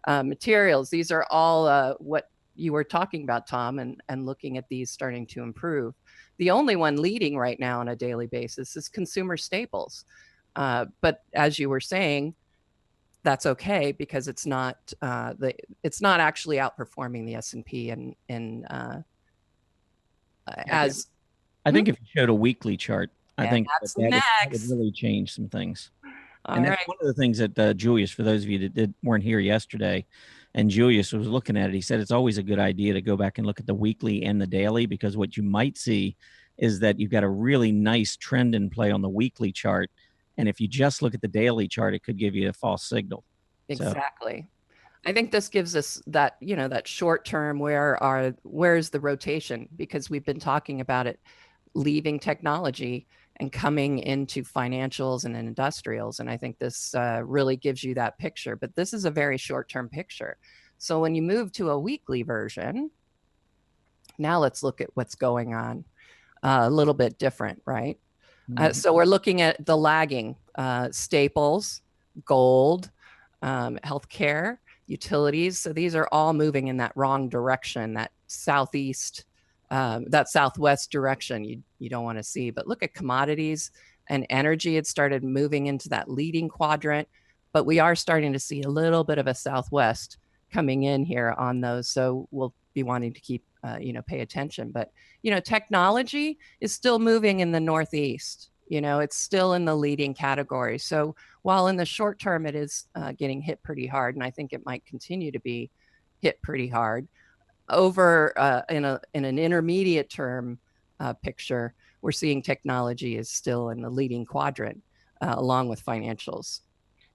materials. These are all what you were talking about, Tom, and looking at these starting to improve. The only one leading right now on a daily basis is consumer staples. But as you were saying, that's okay because it's not actually outperforming the S&P as I think if you showed a weekly chart, I think that's that would next. really change some things. All And that's right. one of the things that Julius, for those of you that weren't here yesterday, and Julius was looking at it, he said it's always a good idea to go back and look at the weekly and the daily, because what you might see is that you've got a really nice trend in play on the weekly chart. And if you just look at the daily chart, it could give you a false signal. Exactly. I think this gives us that, that short term, where's the rotation? Because we've been talking about it leaving technology and coming into financials and industrials. And I think this really gives you that picture. But this is a very short term picture. So when you move to a weekly version, now let's look at what's going on a little bit different, right? So we're looking at the lagging staples, gold, healthcare, utilities. So these are all moving in that wrong direction, that southeast, that southwest direction you don't want to see. But look at commodities and energy. It started moving into that leading quadrant, but we are starting to see a little bit of a southwest coming in here on those. So we'll be wanting to keep, pay attention. But, technology is still moving in the northeast. It's still in the leading category. So while in the short term it is getting hit pretty hard, and I think it might continue to be hit pretty hard, over in an intermediate term picture, we're seeing technology is still in the leading quadrant along with financials.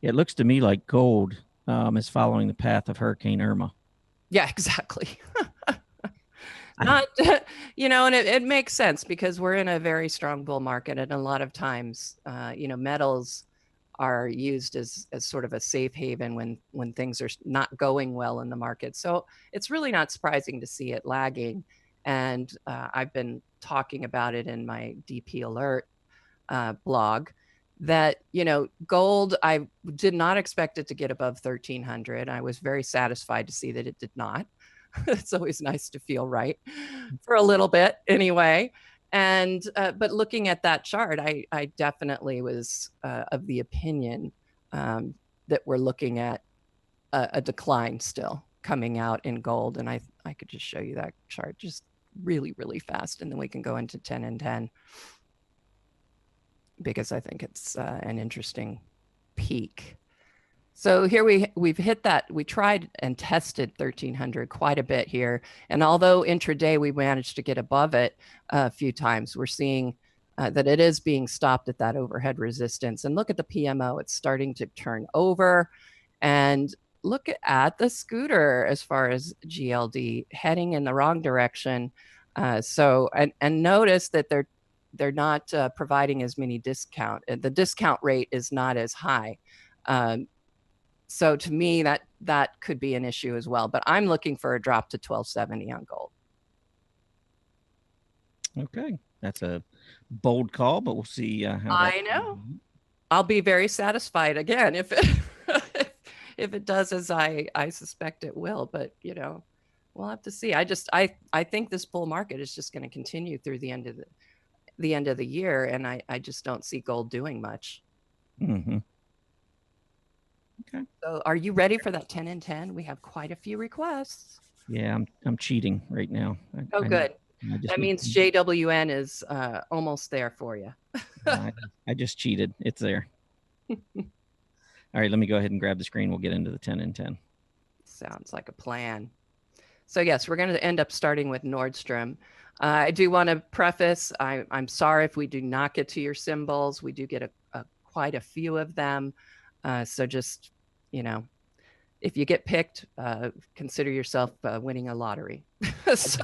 It looks to me like gold is following the path of Hurricane Irma. Yeah, exactly. Not, and it makes sense because we're in a very strong bull market, and a lot of times, metals are used as sort of a safe haven when things are not going well in the market. So it's really not surprising to see it lagging. And I've been talking about it in my DP Alert blog that, you know, gold, I did not expect it to get above 1300. I was very satisfied to see that it did not. It's always nice to feel right for a little bit anyway. And but looking at that chart, I definitely was of the opinion that we're looking at a decline still coming out in gold. And I could just show you that chart just really, really fast, and then we can go into 10 and 10 because I think it's an interesting peak. So here we've hit that. We tried and tested 1300 quite a bit here. And although intraday we managed to get above it a few times, we're seeing that it is being stopped at that overhead resistance. And look at the PMO, it's starting to turn over. And look at the scooter as far as GLD heading in the wrong direction. And notice that they're not providing as many discount. The discount rate is not as high. So to me, that could be an issue as well. But I'm looking for a drop to 1270 on gold. Okay, that's a bold call, but we'll see how that. I know. I'll be very satisfied again if it if it does as I suspect it will. But you know, we'll have to see. I think this bull market is just going to continue through the end of the year, and I just don't see gold doing much. Mm-hmm. Okay. So are you ready for that 10 and 10? We have quite a few requests. Yeah, I'm cheating right now. Good. That means JWN is almost there for you. I just cheated. It's there. All right, let me go ahead and grab the screen. We'll get into the 10 and 10. Sounds like a plan. So yes, we're going to end up starting with Nordstrom. I do want to preface, I'm sorry if we do not get to your symbols. We do get quite a few of them. So just, you know, if you get picked, consider yourself winning a lottery. So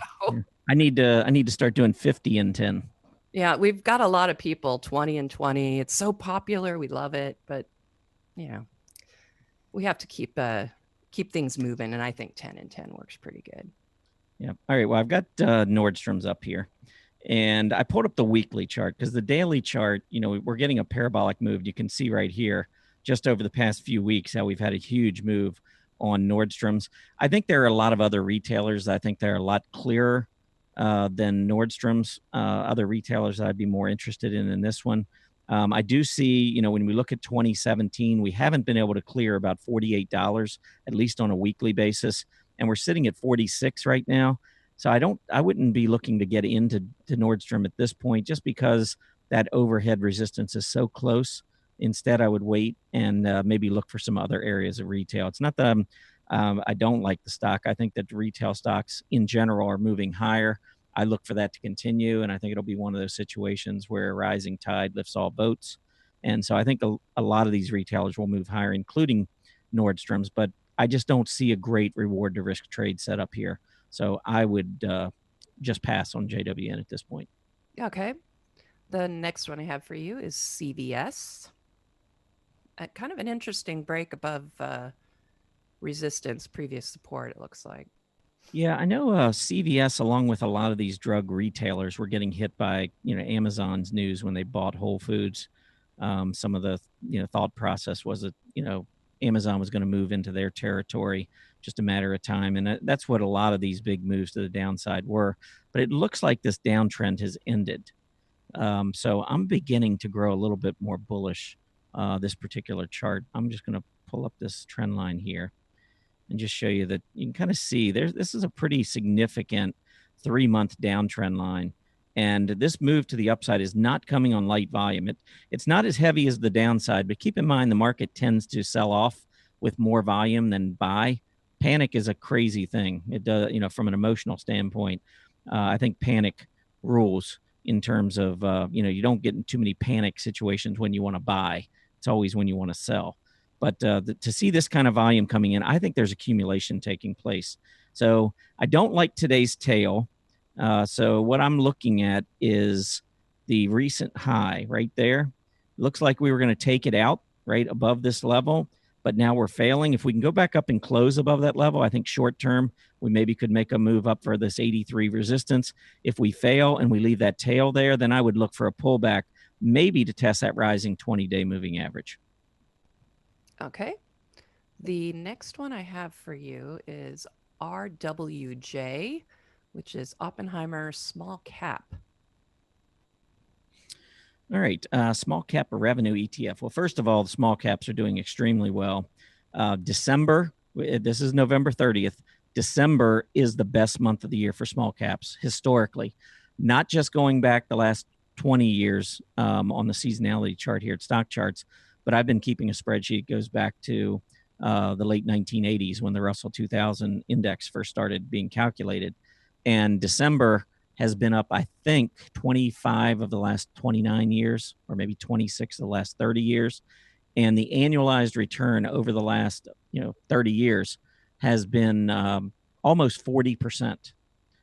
I need to start doing 50 and 10. Yeah, we've got a lot of people 20 and 20. It's so popular. We love it. But, you know, we have to keep things moving. And I think 10 and 10 works pretty good. Yeah. All right. Well, I've got Nordstrom's up here. And I pulled up the weekly chart because the daily chart, you know, we're getting a parabolic move. You can see right here, just over the past few weeks, how we've had a huge move on Nordstrom's. I think there are a lot of other retailers. I think they're a lot clearer than Nordstrom's. Other retailers that I'd be more interested in this one. I do see, you know, when we look at 2017, we haven't been able to clear about $48, at least on a weekly basis. And we're sitting at 46 right now. So I wouldn't be looking to get into Nordstrom at this point, just because that overhead resistance is so close. Instead, I would wait and maybe look for some other areas of retail. It's not that I don't like the stock. I think that retail stocks in general are moving higher. I look for that to continue, and I think it'll be one of those situations where a rising tide lifts all boats. And so I think a lot of these retailers will move higher, including Nordstrom's, but I just don't see a great reward to risk trade set up here. So I would just pass on JWN at this point. Okay. The next one I have for you is CVS. Kind of an interesting break above resistance, previous support, it looks like. Yeah, I know CVS, along with a lot of these drug retailers, were getting hit by, you know, Amazon's news when they bought Whole Foods. Some of the, you know, thought process was that, you know, Amazon was going to move into their territory, just a matter of time. And that's what a lot of these big moves to the downside were. But it looks like this downtrend has ended. So I'm beginning to grow a little bit more bullish this particular chart. I'm just going to pull up this trend line here and just show you that you can kind of see this is a pretty significant 3-month downtrend line. And this move to the upside is not coming on light volume. It's not as heavy as the downside, but keep in mind the market tends to sell off with more volume than buy. Panic is a crazy thing. It does, you know, from an emotional standpoint. I think panic rules in terms of, you know, you don't get in too many panic situations when you want to buy. It's always when you want to sell. But to see this kind of volume coming in, I think there's accumulation taking place. So I don't like today's tail. So what I'm looking at is the recent high right there. Looks like we were going to take it out right above this level, but now we're failing. If we can go back up and close above that level, I think short term, we maybe could make a move up for this 83 resistance. If we fail and we leave that tail there, then I would look for a pullback maybe to test that rising 20-day moving average. Okay. The next one I have for you is RWJ, which is Oppenheimer Small Cap. All right, small cap revenue ETF. Well, first of all, the small caps are doing extremely well. December, this is November 30th. December is the best month of the year for small caps historically, not just going back the last 20 years on the seasonality chart here at Stock Charts, but I've been keeping a spreadsheet that goes back to the late 1980s when the Russell 2000 index first started being calculated. And December has been up, I think, 25 of the last 29 years, or maybe 26 of the last 30 years. And the annualized return over the last 30 years has been almost 40%.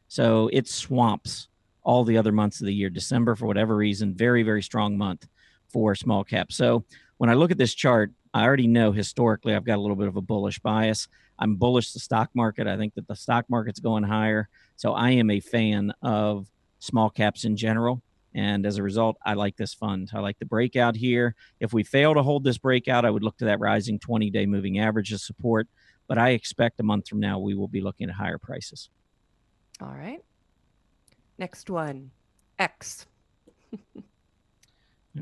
So it swamps all the other months of the year. December, for whatever reason, very, very strong month for small cap. So when I look at this chart, I already know historically I've got a little bit of a bullish bias. I'm bullish the stock market. I think that the stock market's going higher. So I am a fan of small caps in general. And as a result, I like this fund. I like the breakout here. If we fail to hold this breakout, I would look to that rising 20-day moving average as support. But I expect a month from now, we will be looking at higher prices. All right. Next one, X.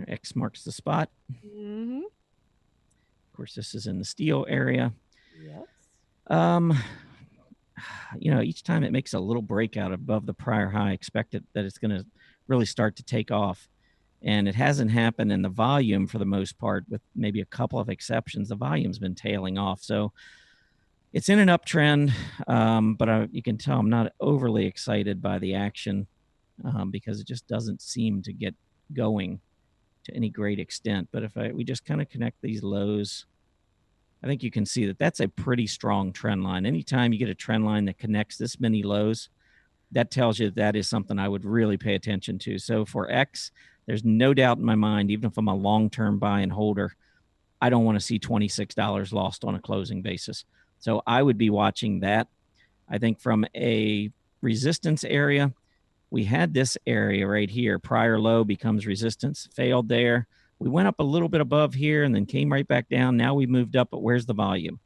X marks the spot. Mm-hmm. Of course, this is in the steel area. Yes. Each time it makes a little breakout above the prior high, I expect that it's going to really start to take off. And it hasn't happened in the volume for the most part, with maybe a couple of exceptions. The volume's been tailing off. So it's in an uptrend, but you can tell I'm not overly excited by the action because it just doesn't seem to get going to any great extent. But if we just kind of connect these lows, I think you can see that that's a pretty strong trend line. Anytime you get a trend line that connects this many lows, that tells you that is something I would really pay attention to. So for X, there's no doubt in my mind, even if I'm a long-term buy and holder, I don't want to see $26 lost on a closing basis. So I would be watching that. I think from a resistance area, we had this area right here. Prior low becomes resistance, failed there. We went up a little bit above here and then came right back down. Now we moved up, but where's the volume?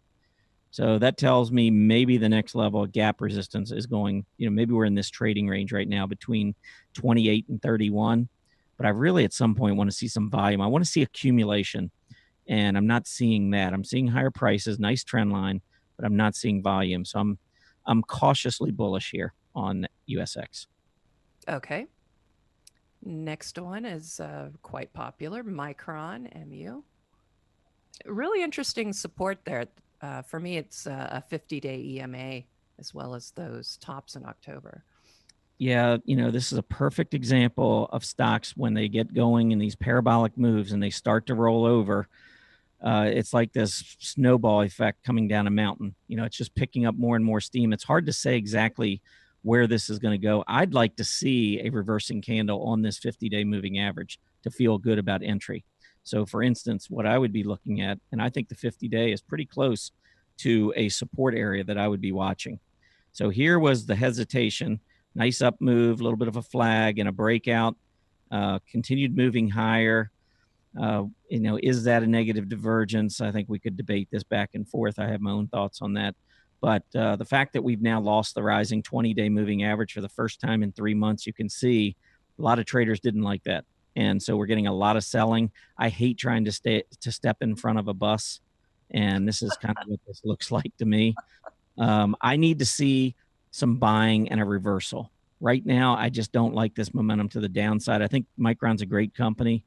So that tells me maybe the next level of gap resistance is going, maybe we're in this trading range right now between 28 and 31. But I really at some point want to see some volume. I want to see accumulation, and I'm not seeing that. I'm seeing higher prices, nice trend line, but I'm not seeing volume. So I'm cautiously bullish here on USX. Okay. Next one is quite popular, Micron, MU. Really interesting support there. For me, it's a 50-day EMA as well as those tops in October. Yeah, this is a perfect example of stocks when they get going in these parabolic moves and they start to roll over. It's like this snowball effect coming down a mountain. It's just picking up more and more steam. It's hard to say exactly where this is going to go. I'd like to see a reversing candle on this 50-day moving average to feel good about entry. So, for instance, what I would be looking at, and I think the 50-day is pretty close to a support area that I would be watching. So here was the hesitation, nice up move, a little bit of a flag and a breakout, continued moving higher. Is that a negative divergence? I think we could debate this back and forth. I have my own thoughts on that. But the fact that we've now lost the rising 20-day moving average for the first time in 3 months, you can see a lot of traders didn't like that. And so we're getting a lot of selling. I hate trying to step in front of a bus. And this is kind of what this looks like to me. I need to see some buying and a reversal. Right now, I just don't like this momentum to the downside. I think Micron's a great company.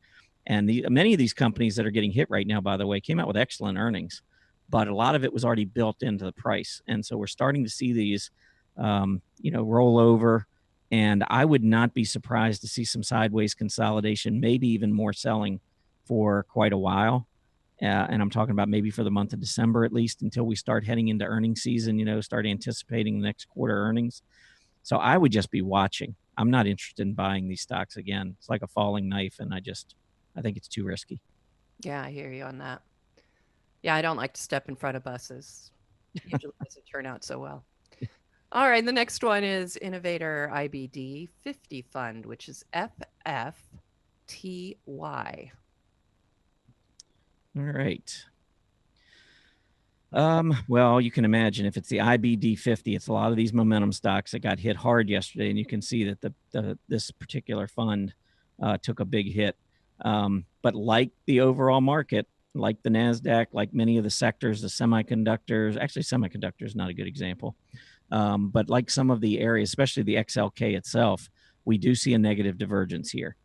And many of these companies that are getting hit right now, by the way, came out with excellent earnings, but a lot of it was already built into the price. And so we're starting to see these, roll over. And I would not be surprised to see some sideways consolidation, maybe even more selling for quite a while. And I'm talking about maybe for the month of December, at least until we start heading into earnings season, start anticipating the next quarter earnings. So I would just be watching. I'm not interested in buying these stocks again. It's like a falling knife, and I think it's too risky. Yeah, I hear you on that. Yeah, I don't like to step in front of buses. Usually doesn't turn out so well. All right, the next one is Innovator IBD 50 Fund, which is FF All right. Well, you can imagine if it's the IBD50, it's a lot of these momentum stocks that got hit hard yesterday, and you can see that this particular fund took a big hit. But like the overall market, like the Nasdaq, like many of the sectors, the semiconductors, actually semiconductors not a good example, but like some of the areas, especially the XLK itself, we do see a negative divergence here.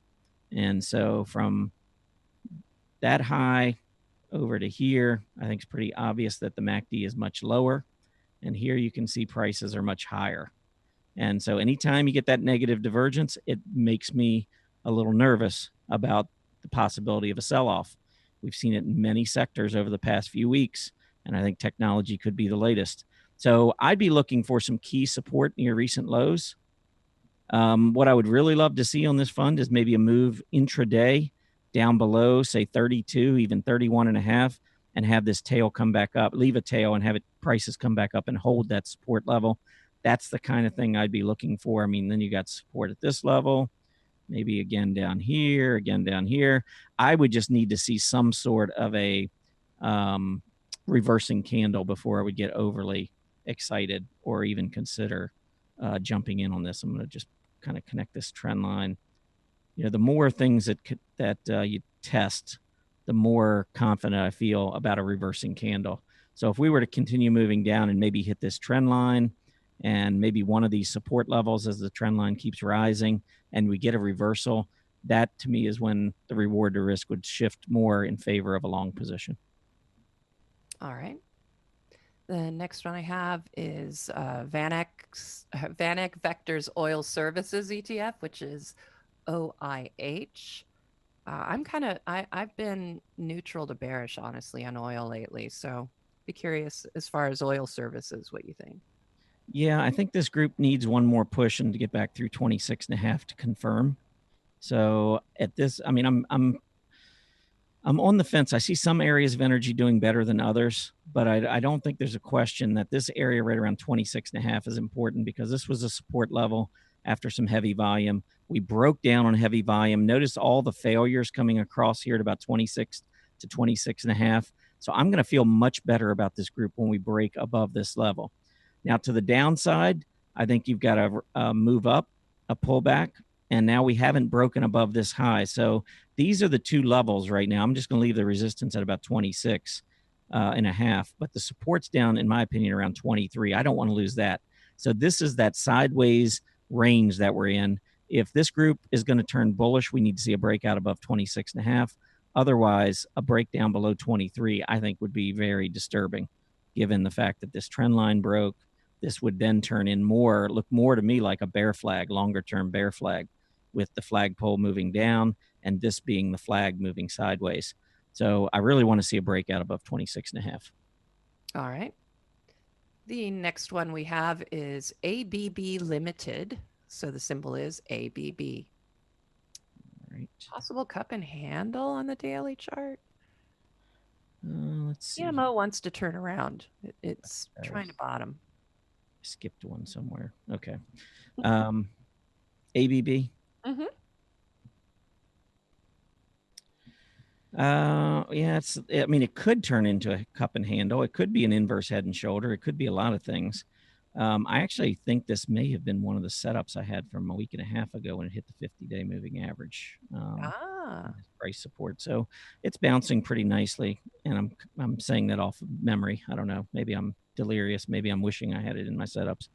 And so from that high over to here, I think it's pretty obvious that the MACD is much lower. And here you can see prices are much higher. And so anytime you get that negative divergence, it makes me a little nervous about the possibility of a sell-off. We've seen it in many sectors over the past few weeks, and I think technology could be the latest. So I'd be looking for some key support near recent lows. What I would really love to see on this fund is maybe a move intraday down below, say 32, even 31 and a half, and have this tail come back up, leave a tail and have it prices come back up and hold that support level. That's the kind of thing I'd be looking for. I mean, then you got support at this level, maybe again down here, again down here. I would just need to see some sort of a reversing candle before I would get overly excited or even consider jumping in on this. I'm going to just kind of connect this trend line. You know, the more things that you test, the more confident I feel about a reversing candle. So if we were to continue moving down and maybe hit this trend line and maybe one of these support levels as the trend line keeps rising and we get a reversal, that to me is when the reward to risk would shift more in favor of a long position. All right. The next one I have is VanEck Vectors Oil Services ETF, which is OIH. I've been neutral to bearish, honestly, on oil lately. So be curious as far as oil services, what you think. Yeah, I think this group needs one more push and to get back through 26 and a half to confirm. So at this, I mean, I'm on the fence. I see some areas of energy doing better than others, but I don't think there's a question that this area right around 26 and a half is important because this was a support level after some heavy volume. We broke down on heavy volume. Notice all the failures coming across here at about 26 to 26 and a half. So I'm going to feel much better about this group when we break above this level. Now to the downside, I think you've got to move up, a pullback, and now we haven't broken above this high. So these are the two levels right now. I'm just going to leave the resistance at about 26 and a half, but the support's down, in my opinion, around 23. I don't want to lose that. So this is that sideways range that we're in. If this group is going to turn bullish, we need to see a breakout above 26 and a half. Otherwise, a breakdown below 23, I think, would be very disturbing, given the fact that this trend line broke. This would then turn in look more to me like a bear flag, longer term bear flag, with the flagpole moving down and this being the flag moving sideways. So I really want to see a breakout above 26 and a half. All right. The next one we have is ABB Limited. So the symbol is ABB. All right. Possible cup and handle on the daily chart. Let's see. CMO wants to turn around. It's trying to bottom. Skipped one somewhere. Okay. ABB. Mm-hmm. Yeah, I mean, it could turn into a cup and handle. It could be an inverse head and shoulder. It could be a lot of things. I actually think this may have been one of the setups I had from a week and a half ago when it hit the 50-day moving average price support. So it's bouncing pretty nicely, and I'm saying that off of memory. I don't know. Maybe I'm delirious. Maybe I'm wishing I had it in my setups.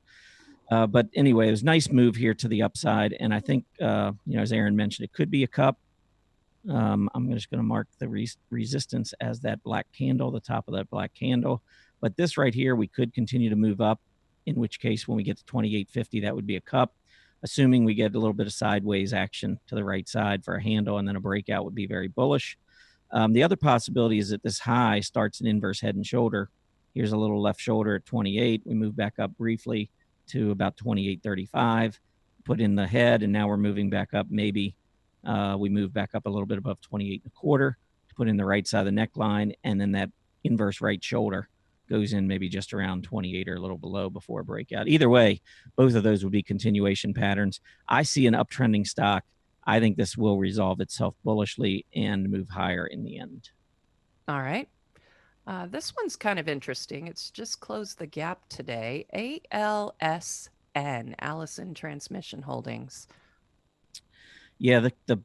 But anyway, it was a nice move here to the upside, and I think as Erin mentioned, it could be a cup. I'm just going to mark the resistance as that black candle, the top of that black candle. But this right here, we could continue to move up, in which case when we get to 28.50, that would be a cup, assuming we get a little bit of sideways action to the right side for a handle, and then a breakout would be very bullish. The other possibility is that this high starts an inverse head and shoulder. Here's a little left shoulder at 28. We move back up briefly to about 28.35, put in the head, and now we're moving back up. Maybe we move back up a little bit above 28 and a quarter to put in the right side of the neckline, and then that inverse right shoulder goes in maybe just around 28 or a little below before a breakout. Either way, both of those would be continuation patterns. I see an uptrending stock. I think this will resolve itself bullishly and move higher in the end. All right. This one's kind of interesting. It's just closed the gap today. ALSN, Allison Transmission Holdings. Yeah, the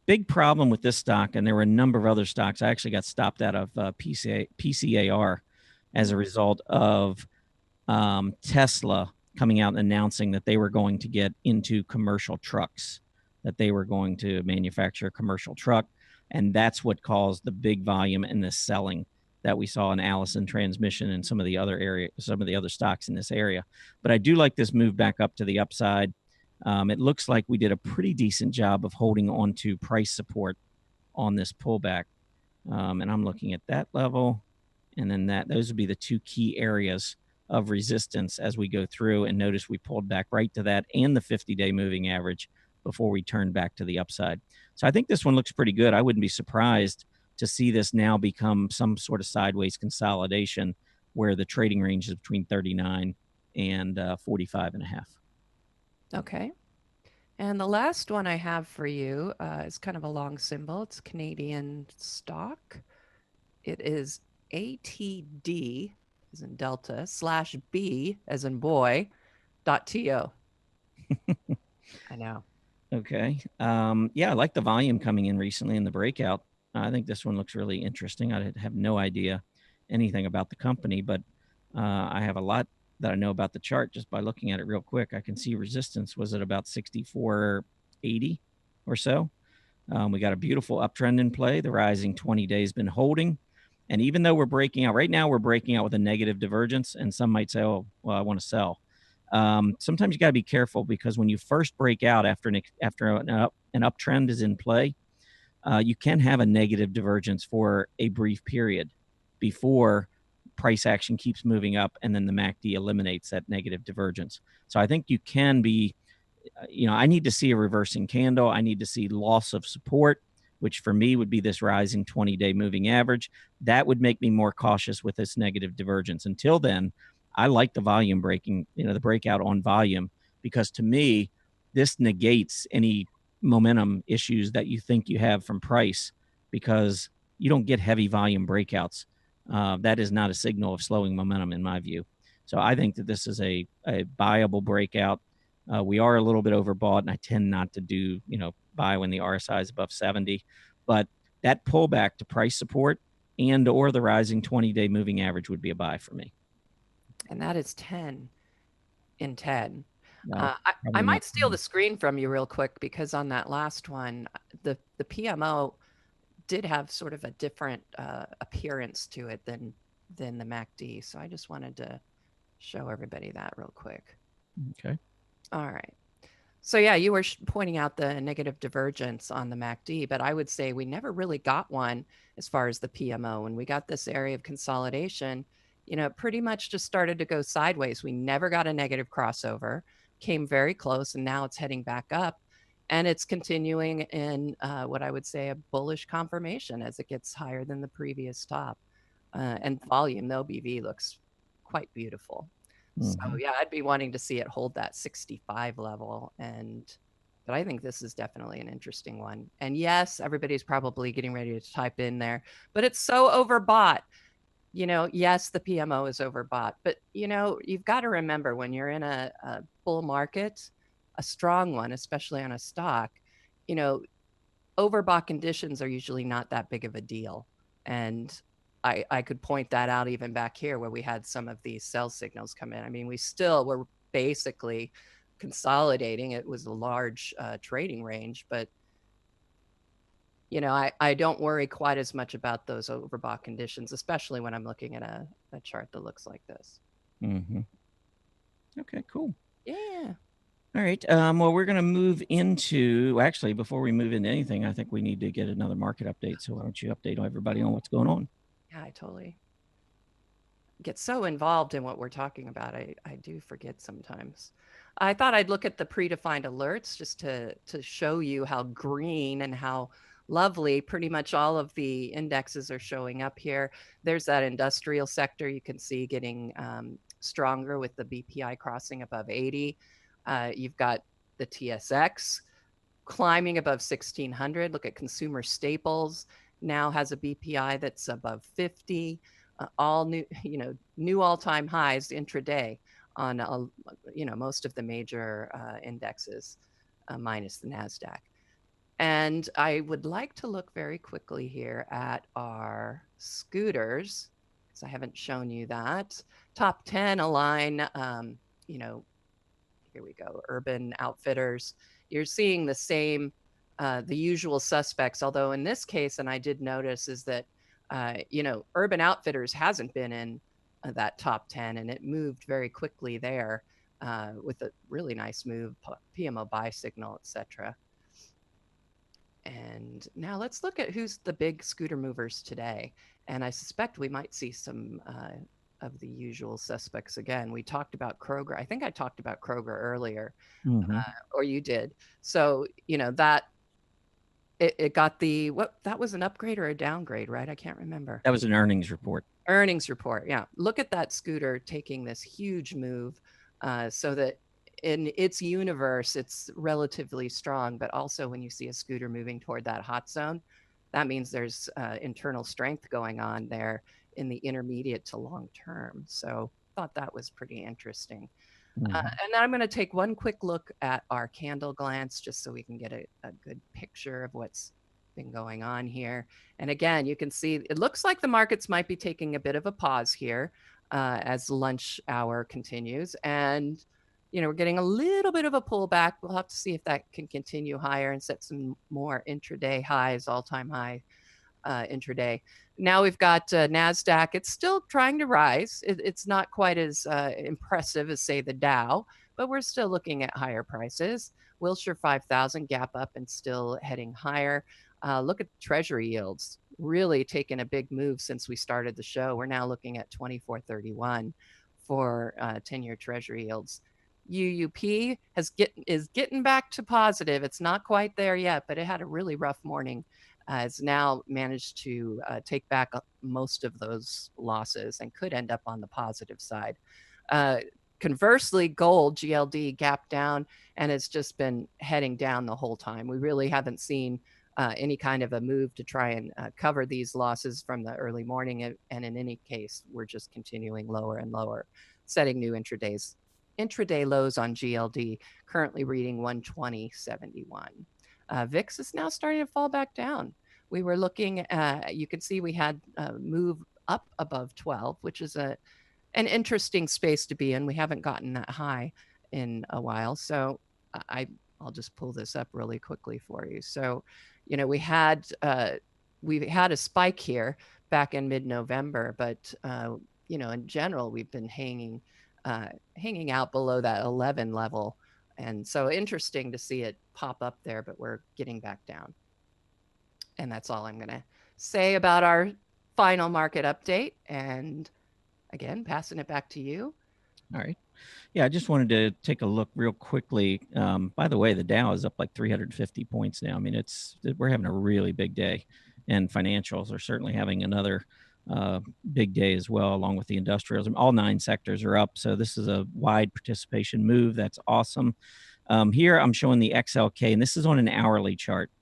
big problem with this stock, and there were a number of other stocks, I actually got stopped out of PCAR as a result of Tesla coming out and announcing that they were going to get into commercial trucks, that they were going to manufacture a commercial truck. And that's what caused the big volume in this selling that we saw in Allison Transmission and some of the other stocks in this area. But I do like this move back up to the upside. It looks like we did a pretty decent job of holding on to price support on this pullback. And I'm looking at that level, and then those would be the two key areas of resistance as we go through. And notice we pulled back right to that and the 50-day moving average before we turned back to the upside. So I think this one looks pretty good. I wouldn't be surprised to see this now become some sort of sideways consolidation where the trading range is between 39 and 45 and a half. Okay. And the last one I have for you is kind of a long symbol. It's Canadian stock. It is ATD as in Delta / B as in boy .to. I know. Okay. Yeah, I like the volume coming in recently in the breakout. I think this one looks really interesting. I have no idea anything about the company, but I have a lot that I know about the chart just by looking at it real quick. I can see resistance was at about 64.80 or so. We got a beautiful uptrend in play. The rising 20-day has been holding. And even though we're breaking out right now, we're breaking out with a negative divergence. And some might say, oh, well, I want to sell. Sometimes you got to be careful because when you first break out after an uptrend is in play, you can have a negative divergence for a brief period before price action keeps moving up and then the MACD eliminates that negative divergence. So I think you can be, I need to see a reversing candle. I need to see loss of support, which for me would be this rising 20-day moving average. That would make me more cautious with this negative divergence. Until then, I like the volume breaking, the breakout on volume, because to me, this negates any momentum issues that you think you have from price because you don't get heavy volume breakouts. That is not a signal of slowing momentum in my view. So I think that this is a buyable breakout. We are a little bit overbought, and I tend not to do, buy when the RSI is above 70. But that pullback to price support and or the rising 20-day moving average would be a buy for me. And that is 10 in 10. No, I might steal the screen from you real quick because on that last one, the PMO did have sort of a different appearance to it than the MACD. So I just wanted to show everybody that real quick. Okay. All right. So yeah, you were pointing out the negative divergence on the MACD, but I would say we never really got one as far as the PMO. When we got this area of consolidation, it pretty much just started to go sideways. We never got a negative crossover, came very close, and now it's heading back up. And it's continuing in what I would say a bullish confirmation as it gets higher than the previous top. And volume, the OBV looks quite beautiful. So yeah, I'd be wanting to see it hold that 65 level. But I think this is definitely an interesting one. And yes, everybody's probably getting ready to type in there, but it's so overbought. Yes, the PMO is overbought, but you've got to remember when you're in a bull market, a strong one, especially on a stock, overbought conditions are usually not that big of a deal. And I could point that out even back here where we had some of these sell signals come in. I mean, we still were basically consolidating. It was a large trading range, but I don't worry quite as much about those overbought conditions, especially when I'm looking at a chart that looks like this. Okay, cool. Yeah. All right. Well, we're going to move into, actually, before we move into anything, I think we need to get another market update. So why don't you update everybody on what's going on? Yeah, I totally get so involved in what we're talking about. I do forget sometimes. I thought I'd look at the predefined alerts just to show you how green and how lovely pretty much all of the indexes are showing up here. There's that industrial sector you can see getting stronger with the BPI crossing above 80. You've got the TSX climbing above 1600. Look at consumer staples, now has a BPI that's above 50. All new, new all-time highs intraday on, most of the major indexes, minus the NASDAQ. And I would like to look very quickly here at our scooters, because I haven't shown you that. Top 10 align, here we go, Urban Outfitters. You're seeing the same, the usual suspects, although in this case, and I did notice, is that, Urban Outfitters hasn't been in that top 10, and it moved very quickly there with a really nice move, PMO buy signal, etc. And now let's look at who's the big scooter movers today. And I suspect we might see some of the usual suspects again. We talked about Kroger. I think I talked about Kroger earlier, or you did. So, that it got that was an upgrade or a downgrade, right? I can't remember. That was an earnings report. Earnings report, yeah. Look at that scooter taking this huge move, so that in its universe, it's relatively strong, but also when you see a scooter moving toward that hot zone, that means there's internal strength going on there in the intermediate to long term. So thought that was pretty interesting. And then I'm going to take one quick look at our candle glance just so we can get a good picture of what's been going on here. And again, you can see it looks like the markets might be taking a bit of a pause here as lunch hour continues. And we're getting a little bit of a pullback. We'll have to see if that can continue higher and set some more intraday highs, all-time high intraday. Now we've got NASDAQ. It's still trying to rise. It's not quite as impressive as, say, the Dow, but we're still looking at higher prices. Wilshire 5,000 gap up and still heading higher. Look at Treasury yields, really taken a big move since we started the show. We're now looking at 24.31 for 10-year Treasury yields. UUP is getting back to positive. It's not quite there yet, but it had a really rough morning. It's now managed to take back most of those losses and could end up on the positive side. Conversely, gold, GLD, gapped down and has just been heading down the whole time. We really haven't seen any kind of a move to try and cover these losses from the early morning. And in any case, we're just continuing lower and lower, setting new intraday lows on GLD, currently reading 120.71. VIX is now starting to fall back down. We were looking, you can see we had a move up above 12, which is an interesting space to be in. We haven't gotten that high in a while. So I'll just pull this up really quickly for you. So, we had a spike here back in mid-November, but, in general, we've been hanging out below that 11 level. And so interesting to see it pop up there, but we're getting back down. And that's all I'm going to say about our final market update. And again, passing it back to you. All right. Yeah, I just wanted to take a look real quickly. By the way, the Dow is up like 350 points now. I mean, we're having a really big day, and financials are certainly having another big day as well, along with the industrials. All 9 sectors are up. So this is a wide participation move. That's awesome. Here I'm showing the XLK, and this is on an hourly chart.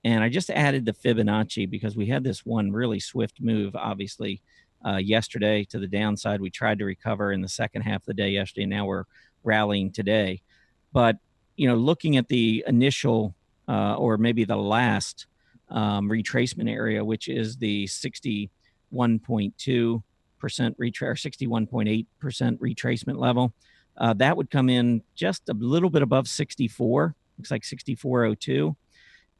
And I just added the Fibonacci because we had this one really swift move, obviously, yesterday to the downside. We tried to recover in the second half of the day yesterday, and now we're rallying today. But, looking at the initial or maybe the last retracement area, which is the 61.2% retrace or 61.8% retracement level, that would come in just a little bit above 64. Looks like 64.02.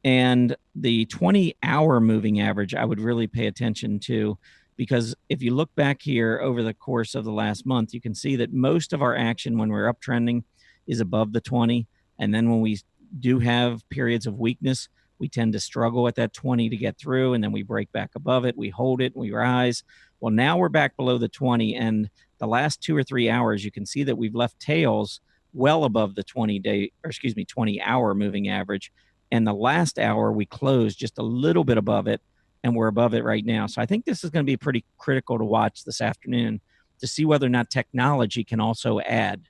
And the 20-hour moving average, I would really pay attention to, because if you look back here over the course of the last month, you can see that most of our action when we're uptrending is above the 20. And then when we do have periods of weakness, we tend to struggle at that 20 to get through, and then we break back above it, we hold it, we rise. Well, now we're back below the 20, and the last 2 or 3 hours, you can see that we've left tails well above the 20-hour moving average. And the last hour, we closed just a little bit above it, and we're above it right now. So I think this is going to be pretty critical to watch this afternoon to see whether or not technology can also add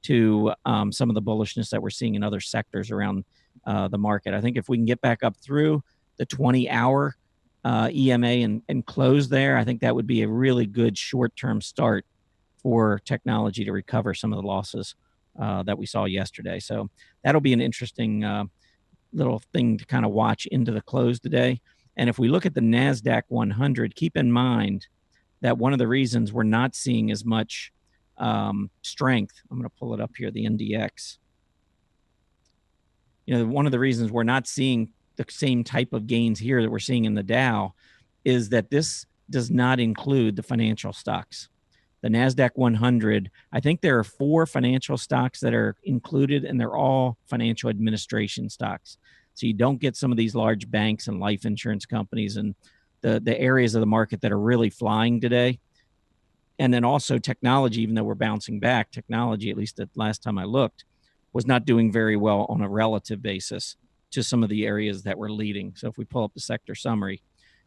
to some of the bullishness that we're seeing in other sectors around the market. I think if we can get back up through the 20-hour EMA and close there, I think that would be a really good short-term start for technology to recover some of the losses that we saw yesterday. So that'll be an interesting little thing to kind of watch into the close today. And if we look at the NASDAQ 100, keep in mind that one of the reasons we're not seeing as much strength, I'm going to pull it up here, the NDX. One of the reasons we're not seeing the same type of gains here that we're seeing in the Dow is that this does not include the financial stocks. The NASDAQ 100, I think there are 4 financial stocks that are included, and they're all financial administration stocks. So you don't get some of these large banks and life insurance companies and the areas of the market that are really flying today. And then also technology, even though we're bouncing back, technology, at least the last time I looked, was not doing very well on a relative basis to some of the areas that were leading. So if we pull up the sector summary,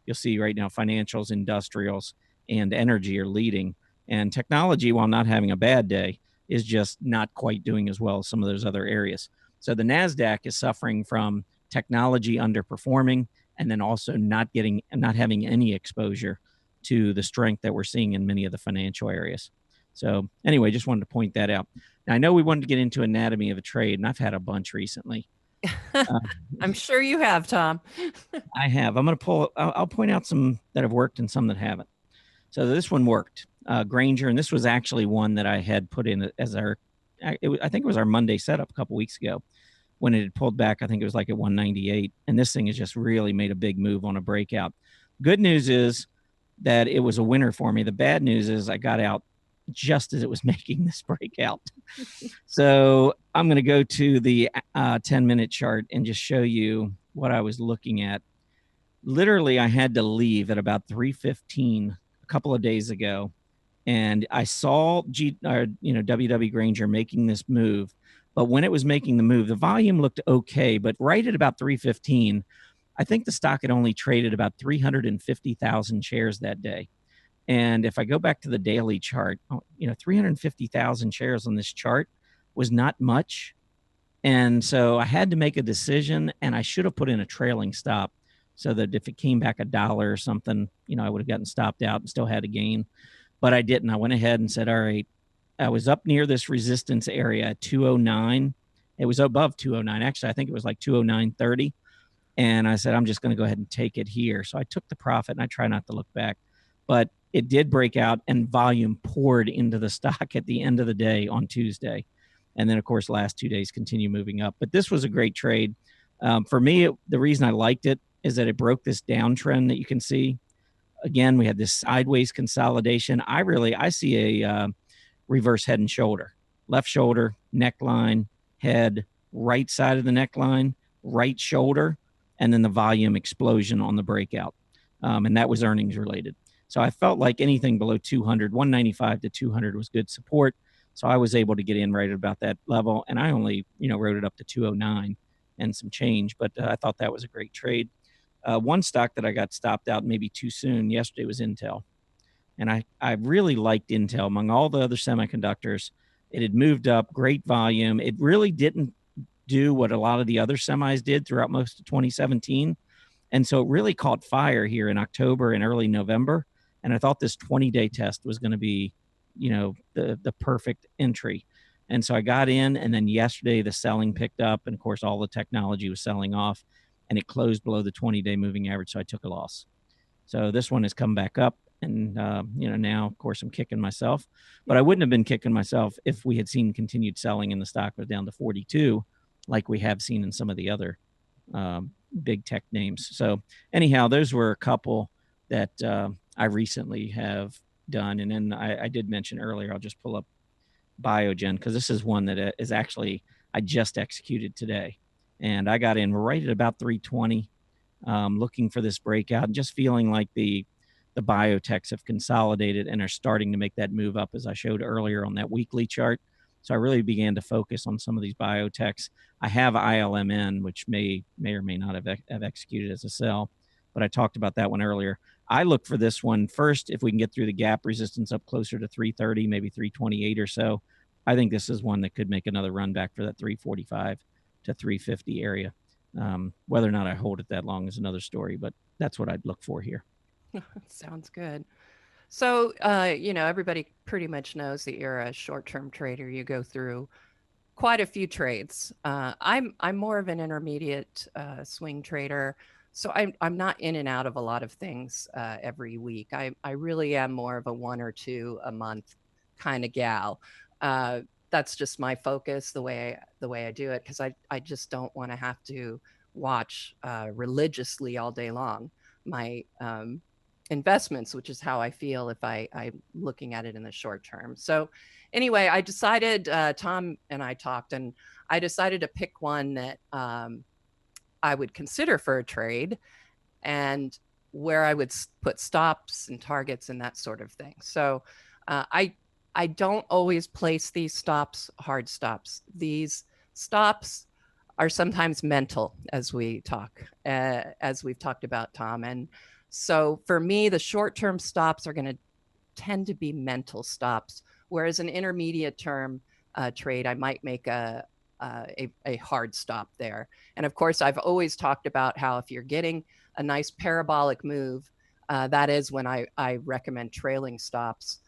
you'll see right now financials, industrials, and energy are leading. And technology, while not having a bad day, is just not quite doing as well as some of those other areas. So the NASDAQ is suffering from technology underperforming, and then also not having any exposure to the strength that we're seeing in many of the financial areas. So anyway, just wanted to point that out. Now, I know we wanted to get into anatomy of a trade, and I've had a bunch recently. I'm sure you have, Tom. I have. I'll point out some that have worked and some that haven't. So this one worked. Granger, and this was actually one that I had put in as I think it was our Monday setup a couple weeks ago when it had pulled back. I think it was like at 198, and this thing has just really made a big move on a breakout. Good news is that it was a winner for me. The bad news is I got out just as it was making this breakout. So I'm going to go to the 10-minute chart and just show you what I was looking at. Literally, I had to leave at about 3:15 a couple of days ago, and I saw WW Granger making this move. But when it was making the move, the volume looked okay. But right at about 3:15, I think the stock had only traded about 350,000 shares that day. And if I go back to the daily chart, 350,000 shares on this chart was not much. And so I had to make a decision, and I should have put in a trailing stop so that if it came back $1 or something, I would have gotten stopped out and still had a gain. But I didn't. I went ahead and said, all right, I was up near this resistance area at 209. It was above 209. Actually, I think it was like 209.30. And I said, I'm just going to go ahead and take it here. So I took the profit, and I try not to look back. But it did break out, and volume poured into the stock at the end of the day on Tuesday. And then, of course, last 2 days continue moving up. But this was a great trade. For me, the reason I liked it is that it broke this downtrend that you can see. Again, we had this sideways consolidation. I see a reverse head and shoulder. Left shoulder, neckline, head, right side of the neckline, right shoulder, and then the volume explosion on the breakout. And that was earnings related. So I felt like anything below 200, 195 to 200 was good support. So I was able to get in right at about that level. And I only, wrote it up to 209 and some change. But I thought that was a great trade. One stock that I got stopped out maybe too soon yesterday was Intel. And I really liked Intel among all the other semiconductors. It had moved up, great volume. It really didn't do what a lot of the other semis did throughout most of 2017. And so it really caught fire here in October and early November. And I thought this 20-day test was going to be, the perfect entry. And so I got in, and then yesterday the selling picked up, and of course all the technology was selling off, and it closed below the 20-day moving average, so I took a loss. So this one has come back up, and now of course I'm kicking myself, but I wouldn't have been kicking myself if we had seen continued selling and the stock was down to 42, like we have seen in some of the other big tech names. So anyhow, those were a couple that I recently have done. And then I did mention earlier, I'll just pull up Biogen, because this is one that is actually, I just executed today. And I got in right at about 320, looking for this breakout and just feeling like the biotechs have consolidated and are starting to make that move up, as I showed earlier on that weekly chart. So I really began to focus on some of these biotechs. I have ILMN, which may or may not have executed as a sell, but I talked about that one earlier. I look for this one first, if we can get through the gap resistance up closer to 330, maybe 328 or so. I think this is one that could make another run back for that 345 to 350 area. Whether or not I hold it that long is another story, but that's what I'd look for here. Sounds good. So, everybody pretty much knows that you're a short-term trader. You go through quite a few trades. I'm more of an intermediate swing trader, so I'm not in and out of a lot of things every week. I really am more of a one or two a month kind of gal. Uh, that's just my focus, the way I do it, because I just don't want to have to watch religiously all day long my investments, which is how I feel if I'm looking at it in the short term. So anyway, I decided, Tom and I talked, and I decided to pick one that I would consider for a trade and where I would put stops and targets and that sort of thing. So I don't always place these stops, hard stops. These stops are sometimes mental, as we've talked about, Tom. And so for me, the short-term stops are going to tend to be mental stops, whereas an intermediate term trade, I might make a hard stop there. And of course, I've always talked about how if you're getting a nice parabolic move, that is when I recommend trailing stops,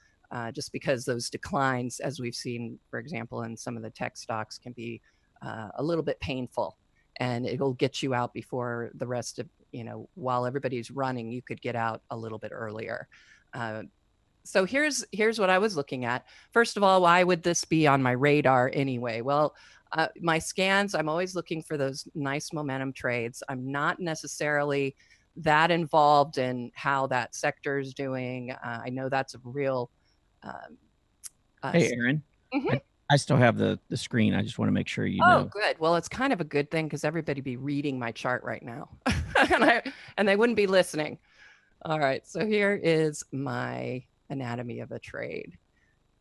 just because those declines, as we've seen, for example, in some of the tech stocks, can be a little bit painful, and it'll get you out before the rest of, while everybody's running, you could get out a little bit earlier. So here's what I was looking at. First of all, why would this be on my radar anyway? Well, my scans, I'm always looking for those nice momentum trades. I'm not necessarily that involved in how that sector is doing. I know that's a real. Hey, Erin. Mhm. I still have the screen. I just want to make sure you Oh, know. good. Well, it's kind of a good thing because everybody be reading my chart right now, and they wouldn't be listening. All right, so here is my anatomy of a trade.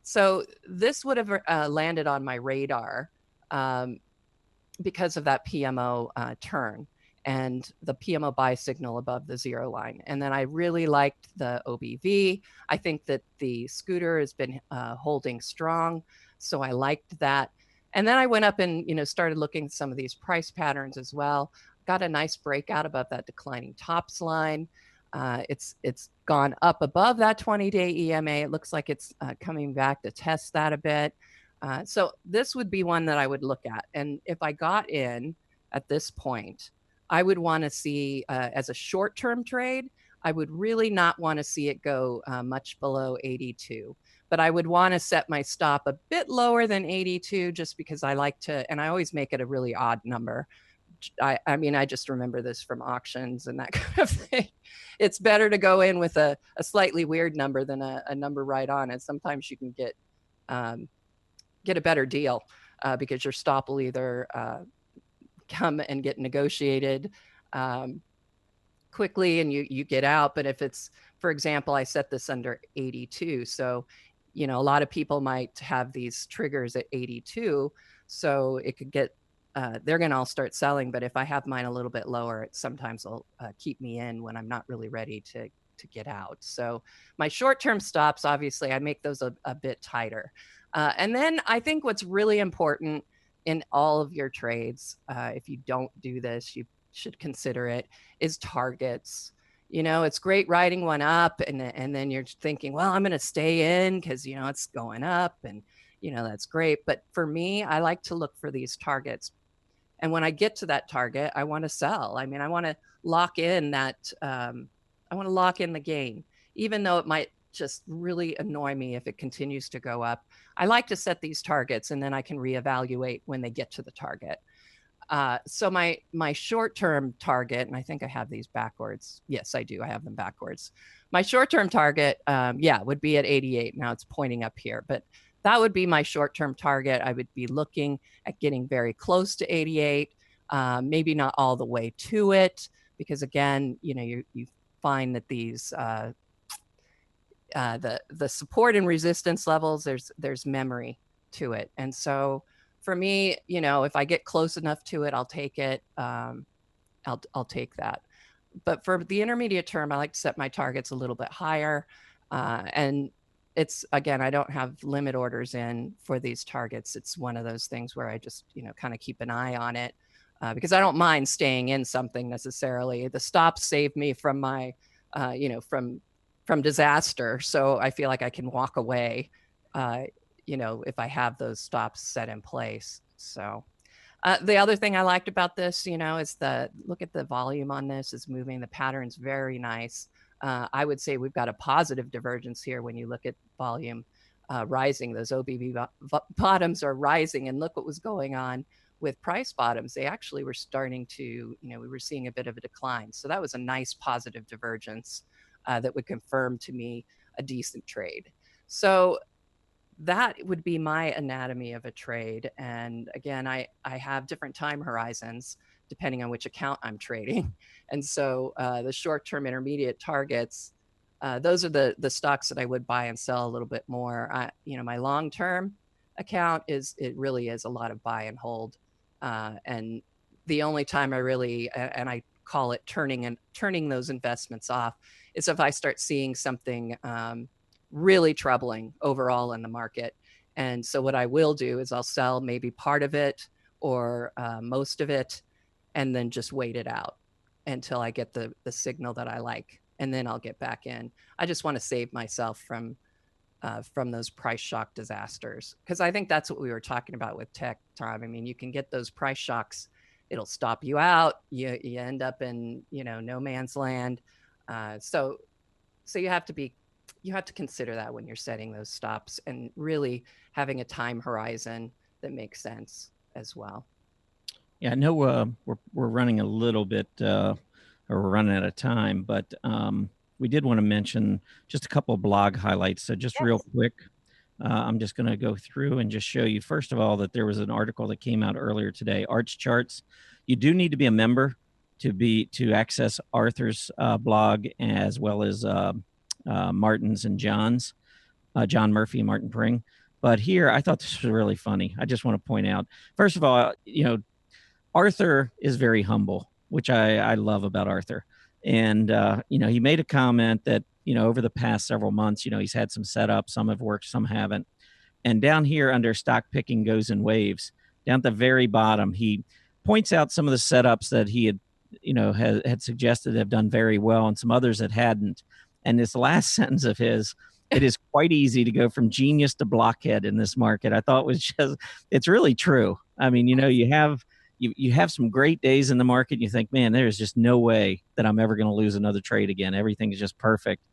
So this would have landed on my radar because of that PMO turn and the PMO buy signal above the zero line. And then I really liked the OBV. I think that the scooter has been holding strong, so I liked that. And then I went up and started looking at some of these price patterns as well. Got a nice breakout above that declining tops line. It's gone up above that 20-day EMA. It looks like it's coming back to test that a bit. So this would be one that I would look at. And if I got in at this point, I would want to see as a short-term trade, I would really not want to see it go much below 82. But I would want to set my stop a bit lower than 82 just because I like to, and I always make it a really odd number. I mean, I just remember this from auctions and that kind of thing. It's better to go in with a slightly weird number than a number right on. And sometimes you can get a better deal because your stop will either come and get negotiated quickly and you get out. But if it's, for example, I set this under 82. So, a lot of people might have these triggers at 82. So it could get, they're going to all start selling. But if I have mine a little bit lower, it sometimes will keep me in when I'm not really ready to get out. So my short-term stops, obviously, I make those a bit tighter. And then I think what's really important in all of your trades, if you don't do this, you should consider it, is targets. It's great writing one up and then you're thinking, well, I'm going to stay in because, it's going up and, that's great. But for me, I like to look for these targets. And when I get to that target, I want to sell. I mean, I want to lock in that, I want to lock in the gain, even though it might just really annoy me if it continues to go up. I like to set these targets and then I can reevaluate when they get to the target. So my short-term target, and I think I have these backwards. Yes, I do. I have them backwards. My short-term target, would be at 88. Now it's pointing up here, but that would be my short-term target. I would be looking at getting very close to 88, maybe not all the way to it, because again, you find that these the support and resistance levels, there's memory to it, and so for me, if I get close enough to it, I'll take it. I'll take that. But for the intermediate term, I like to set my targets a little bit higher, and it's, again, I don't have limit orders in for these targets. It's one of those things where I just kind of keep an eye on it. because I don't mind staying in something necessarily. The stops save me from my, from disaster. So I feel like I can walk away, if I have those stops set in place. So the other thing I liked about this, is look at the volume on this is moving. The pattern's very nice. I would say we've got a positive divergence here when you look at volume rising. Those OBB bottoms are rising, and look what was going on with price bottoms. They actually were starting to, we were seeing a bit of a decline. So that was a nice positive divergence that would confirm to me a decent trade. So that would be my anatomy of a trade. And again, I have different time horizons depending on which account I'm trading. And so the short-term intermediate targets, those are the stocks that I would buy and sell a little bit more. My long-term account it really is a lot of buy and hold. And the only time I really, and I call it turning those investments off, is if I start seeing something really troubling overall in the market. And so what I will do is I'll sell maybe part of it or most of it, and then just wait it out until I get the signal that I like, and then I'll get back in. I just want to save myself from those price shock disasters, because I think that's what we were talking about with tech, Tom. I mean, you can get those price shocks; it'll stop you out. You end up in no man's land. So you have to consider that when you're setting those stops, and really having a time horizon that makes sense as well. Yeah, I know we're running a little bit, or we're running out of time, but we did want to mention just a couple of blog highlights. So just real Yes. quick, I'm just going to go through and just show you, first of all, that there was an article that came out earlier today. Arch Charts. You do need to be a member to access Arthur's blog, as well as Martin's and John's, John Murphy and Martin Pring. But here, I thought this was really funny. I just want to point out, first of all, Arthur is very humble, which I love about Arthur. And, he made a comment that, over the past several months, he's had some setups, some have worked, some haven't. And down here under stock picking goes in waves, down at the very bottom, he points out some of the setups that he had suggested have done very well and some others that hadn't. And this last sentence of his, it is quite easy to go from genius to blockhead in this market. I thought was just, it's really true. I mean, you have some great days in the market. And you think, man, there's just no way that I'm ever going to lose another trade again. Everything is just perfect.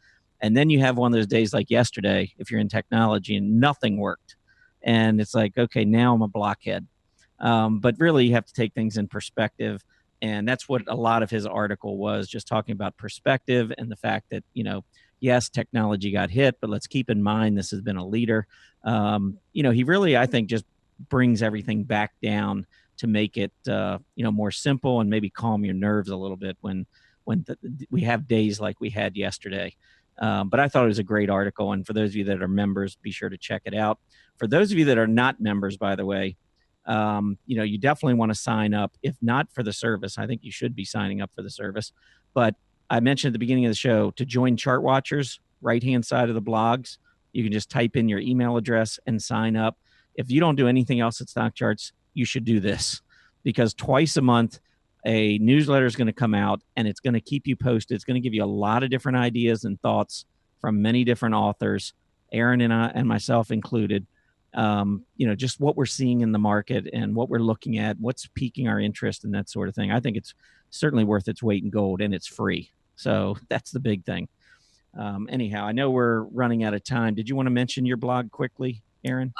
And then you have one of those days like yesterday, if you're in technology, and nothing worked. And it's like, okay, now I'm a blockhead. But really, you have to take things in perspective. And that's what a lot of his article was, just talking about perspective and the fact that, yes, technology got hit, but let's keep in mind this has been a leader. He really, I think, just brings everything back down to make it, more simple and maybe calm your nerves a little bit when we have days like we had yesterday. But I thought it was a great article. And for those of you that are members, be sure to check it out. For those of you that are not members, by the way, you definitely want to sign up. If not for the service, I think you should be signing up for the service. But I mentioned at the beginning of the show, to join Chart Watchers, right-hand side of the blogs, you can just type in your email address and sign up. If you don't do anything else at Stock Charts, you should do this, because twice a month, a newsletter is going to come out, and it's going to keep you posted. It's going to give you a lot of different ideas and thoughts from many different authors, Erin and myself included. Just what we're seeing in the market and what we're looking at, what's piquing our interest and that sort of thing. I think it's certainly worth its weight in gold, and it's free. So that's the big thing. Anyhow, I know we're running out of time. Did you want to mention your blog quickly, Erin?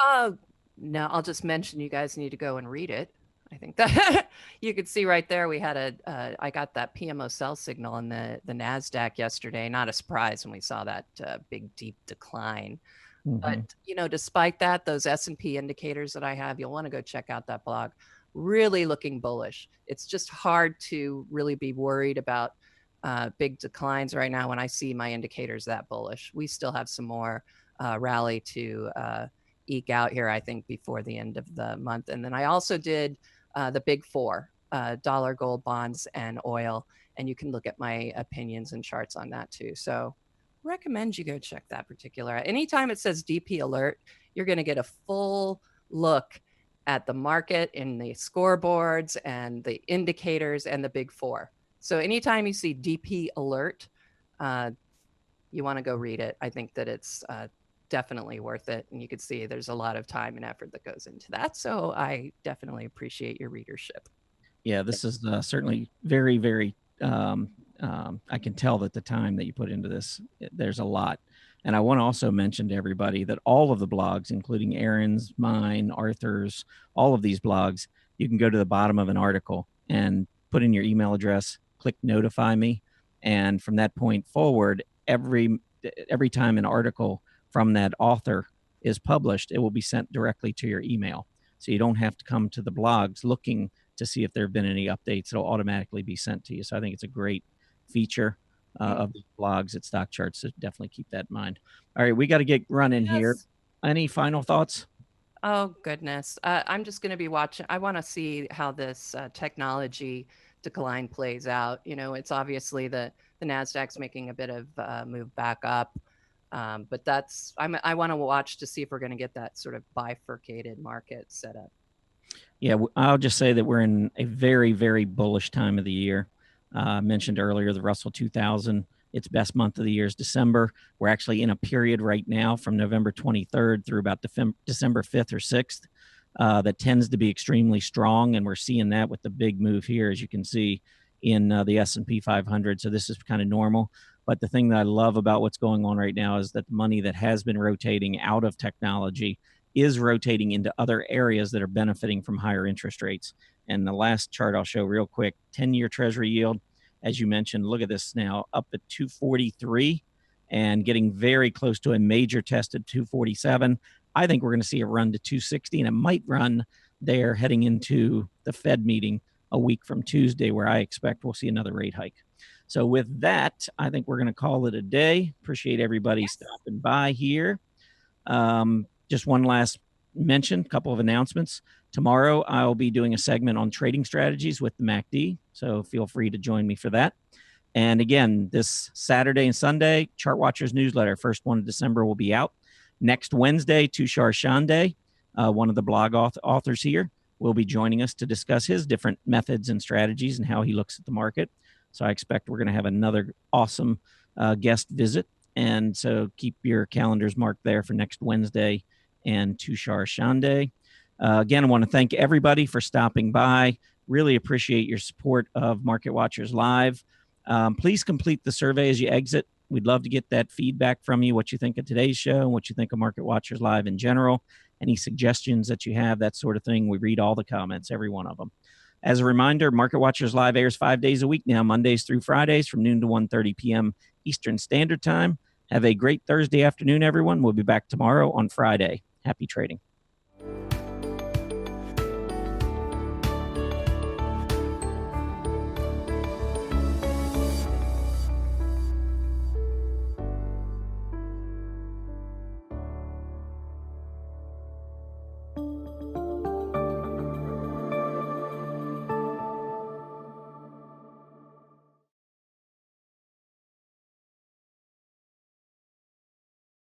No, I'll just mention you guys need to go and read it. I think that you could see right there, we had I got that PMO sell signal in the NASDAQ yesterday. Not a surprise when we saw that big, deep decline. Mm-hmm. But, despite that, those S&P indicators that I have, you'll want to go check out that blog. Really looking bullish. It's just hard to really be worried about big declines right now when I see my indicators that bullish. We still have some more rally to eke out here, I think, before the end of the month. And then I also did the big four, dollar, gold, bonds, and oil. And you can look at my opinions and charts on that too. So recommend you go check that particular. Anytime it says DP alert, you're going to get a full look at the market in the scoreboards and the indicators and the big four. So anytime you see DP alert, you want to go read it. I think that it's definitely worth it. And you can see there's a lot of time and effort that goes into that. So I definitely appreciate your readership. Yeah, this is certainly very, very. I can tell that the time that you put into this, there's a lot. And I want to also mention to everybody that all of the blogs, including Erin's, mine, Arthur's, all of these blogs, you can go to the bottom of an article and put in your email address, click notify me. And from that point forward, every time an article from that author is published, it will be sent directly to your email. So you don't have to come to the blogs looking to see if there have been any updates. It'll automatically be sent to you. So I think it's a great feature of the blogs at Stock Charts. So definitely keep that in mind. All right, we got to get running here. Any final thoughts? Oh, goodness. I'm just going to be watching. I want to see how this technology decline plays out. You know, it's obviously the NASDAQ's making a bit of move back up. But I want to watch to see if we're going to get that sort of bifurcated market set up. Yeah, I'll just say that we're in a very, very bullish time of the year. I mentioned earlier the Russell 2000, its best month of the year is December. We're actually in a period right now from November 23rd through about December 5th or 6th that tends to be extremely strong, and we're seeing that with the big move here, as you can see in the S&P 500. So this is kind of normal. But the thing that I love about what's going on right now is that the money that has been rotating out of technology is rotating into other areas that are benefiting from higher interest rates. And the last chart I'll show real quick, 10-year Treasury yield, as you mentioned, look at this now, up at 243 and getting very close to a major test at 247. I think we're going to see it run to 260, and it might run there heading into the Fed meeting a week from Tuesday, where I expect we'll see another rate hike. So with that, I think we're going to call it a day. Appreciate everybody stopping by here. Just one last mention, a couple of announcements. Tomorrow, I'll be doing a segment on trading strategies with the MACD, so feel free to join me for that. And again, this Saturday and Sunday, Chart Watchers newsletter, first one of December, will be out. Next Wednesday, Tushar Shande, one of the blog authors here, will be joining us to discuss his different methods and strategies and how he looks at the market. So I expect we're going to have another awesome guest visit. And so keep your calendars marked there for next Wednesday and Tushar Shande. Again, I want to thank everybody for stopping by. Really appreciate your support of Market Watchers Live. Please complete the survey as you exit. We'd love to get that feedback from you, what you think of today's show and what you think of Market Watchers Live in general. Any suggestions that you have, that sort of thing. We read all the comments, every one of them. As a reminder, Market Watchers Live airs 5 days a week now, Mondays through Fridays from noon to 1:30 p.m. Eastern Standard Time. Have a great Thursday afternoon, everyone. We'll be back tomorrow on Friday. Happy trading.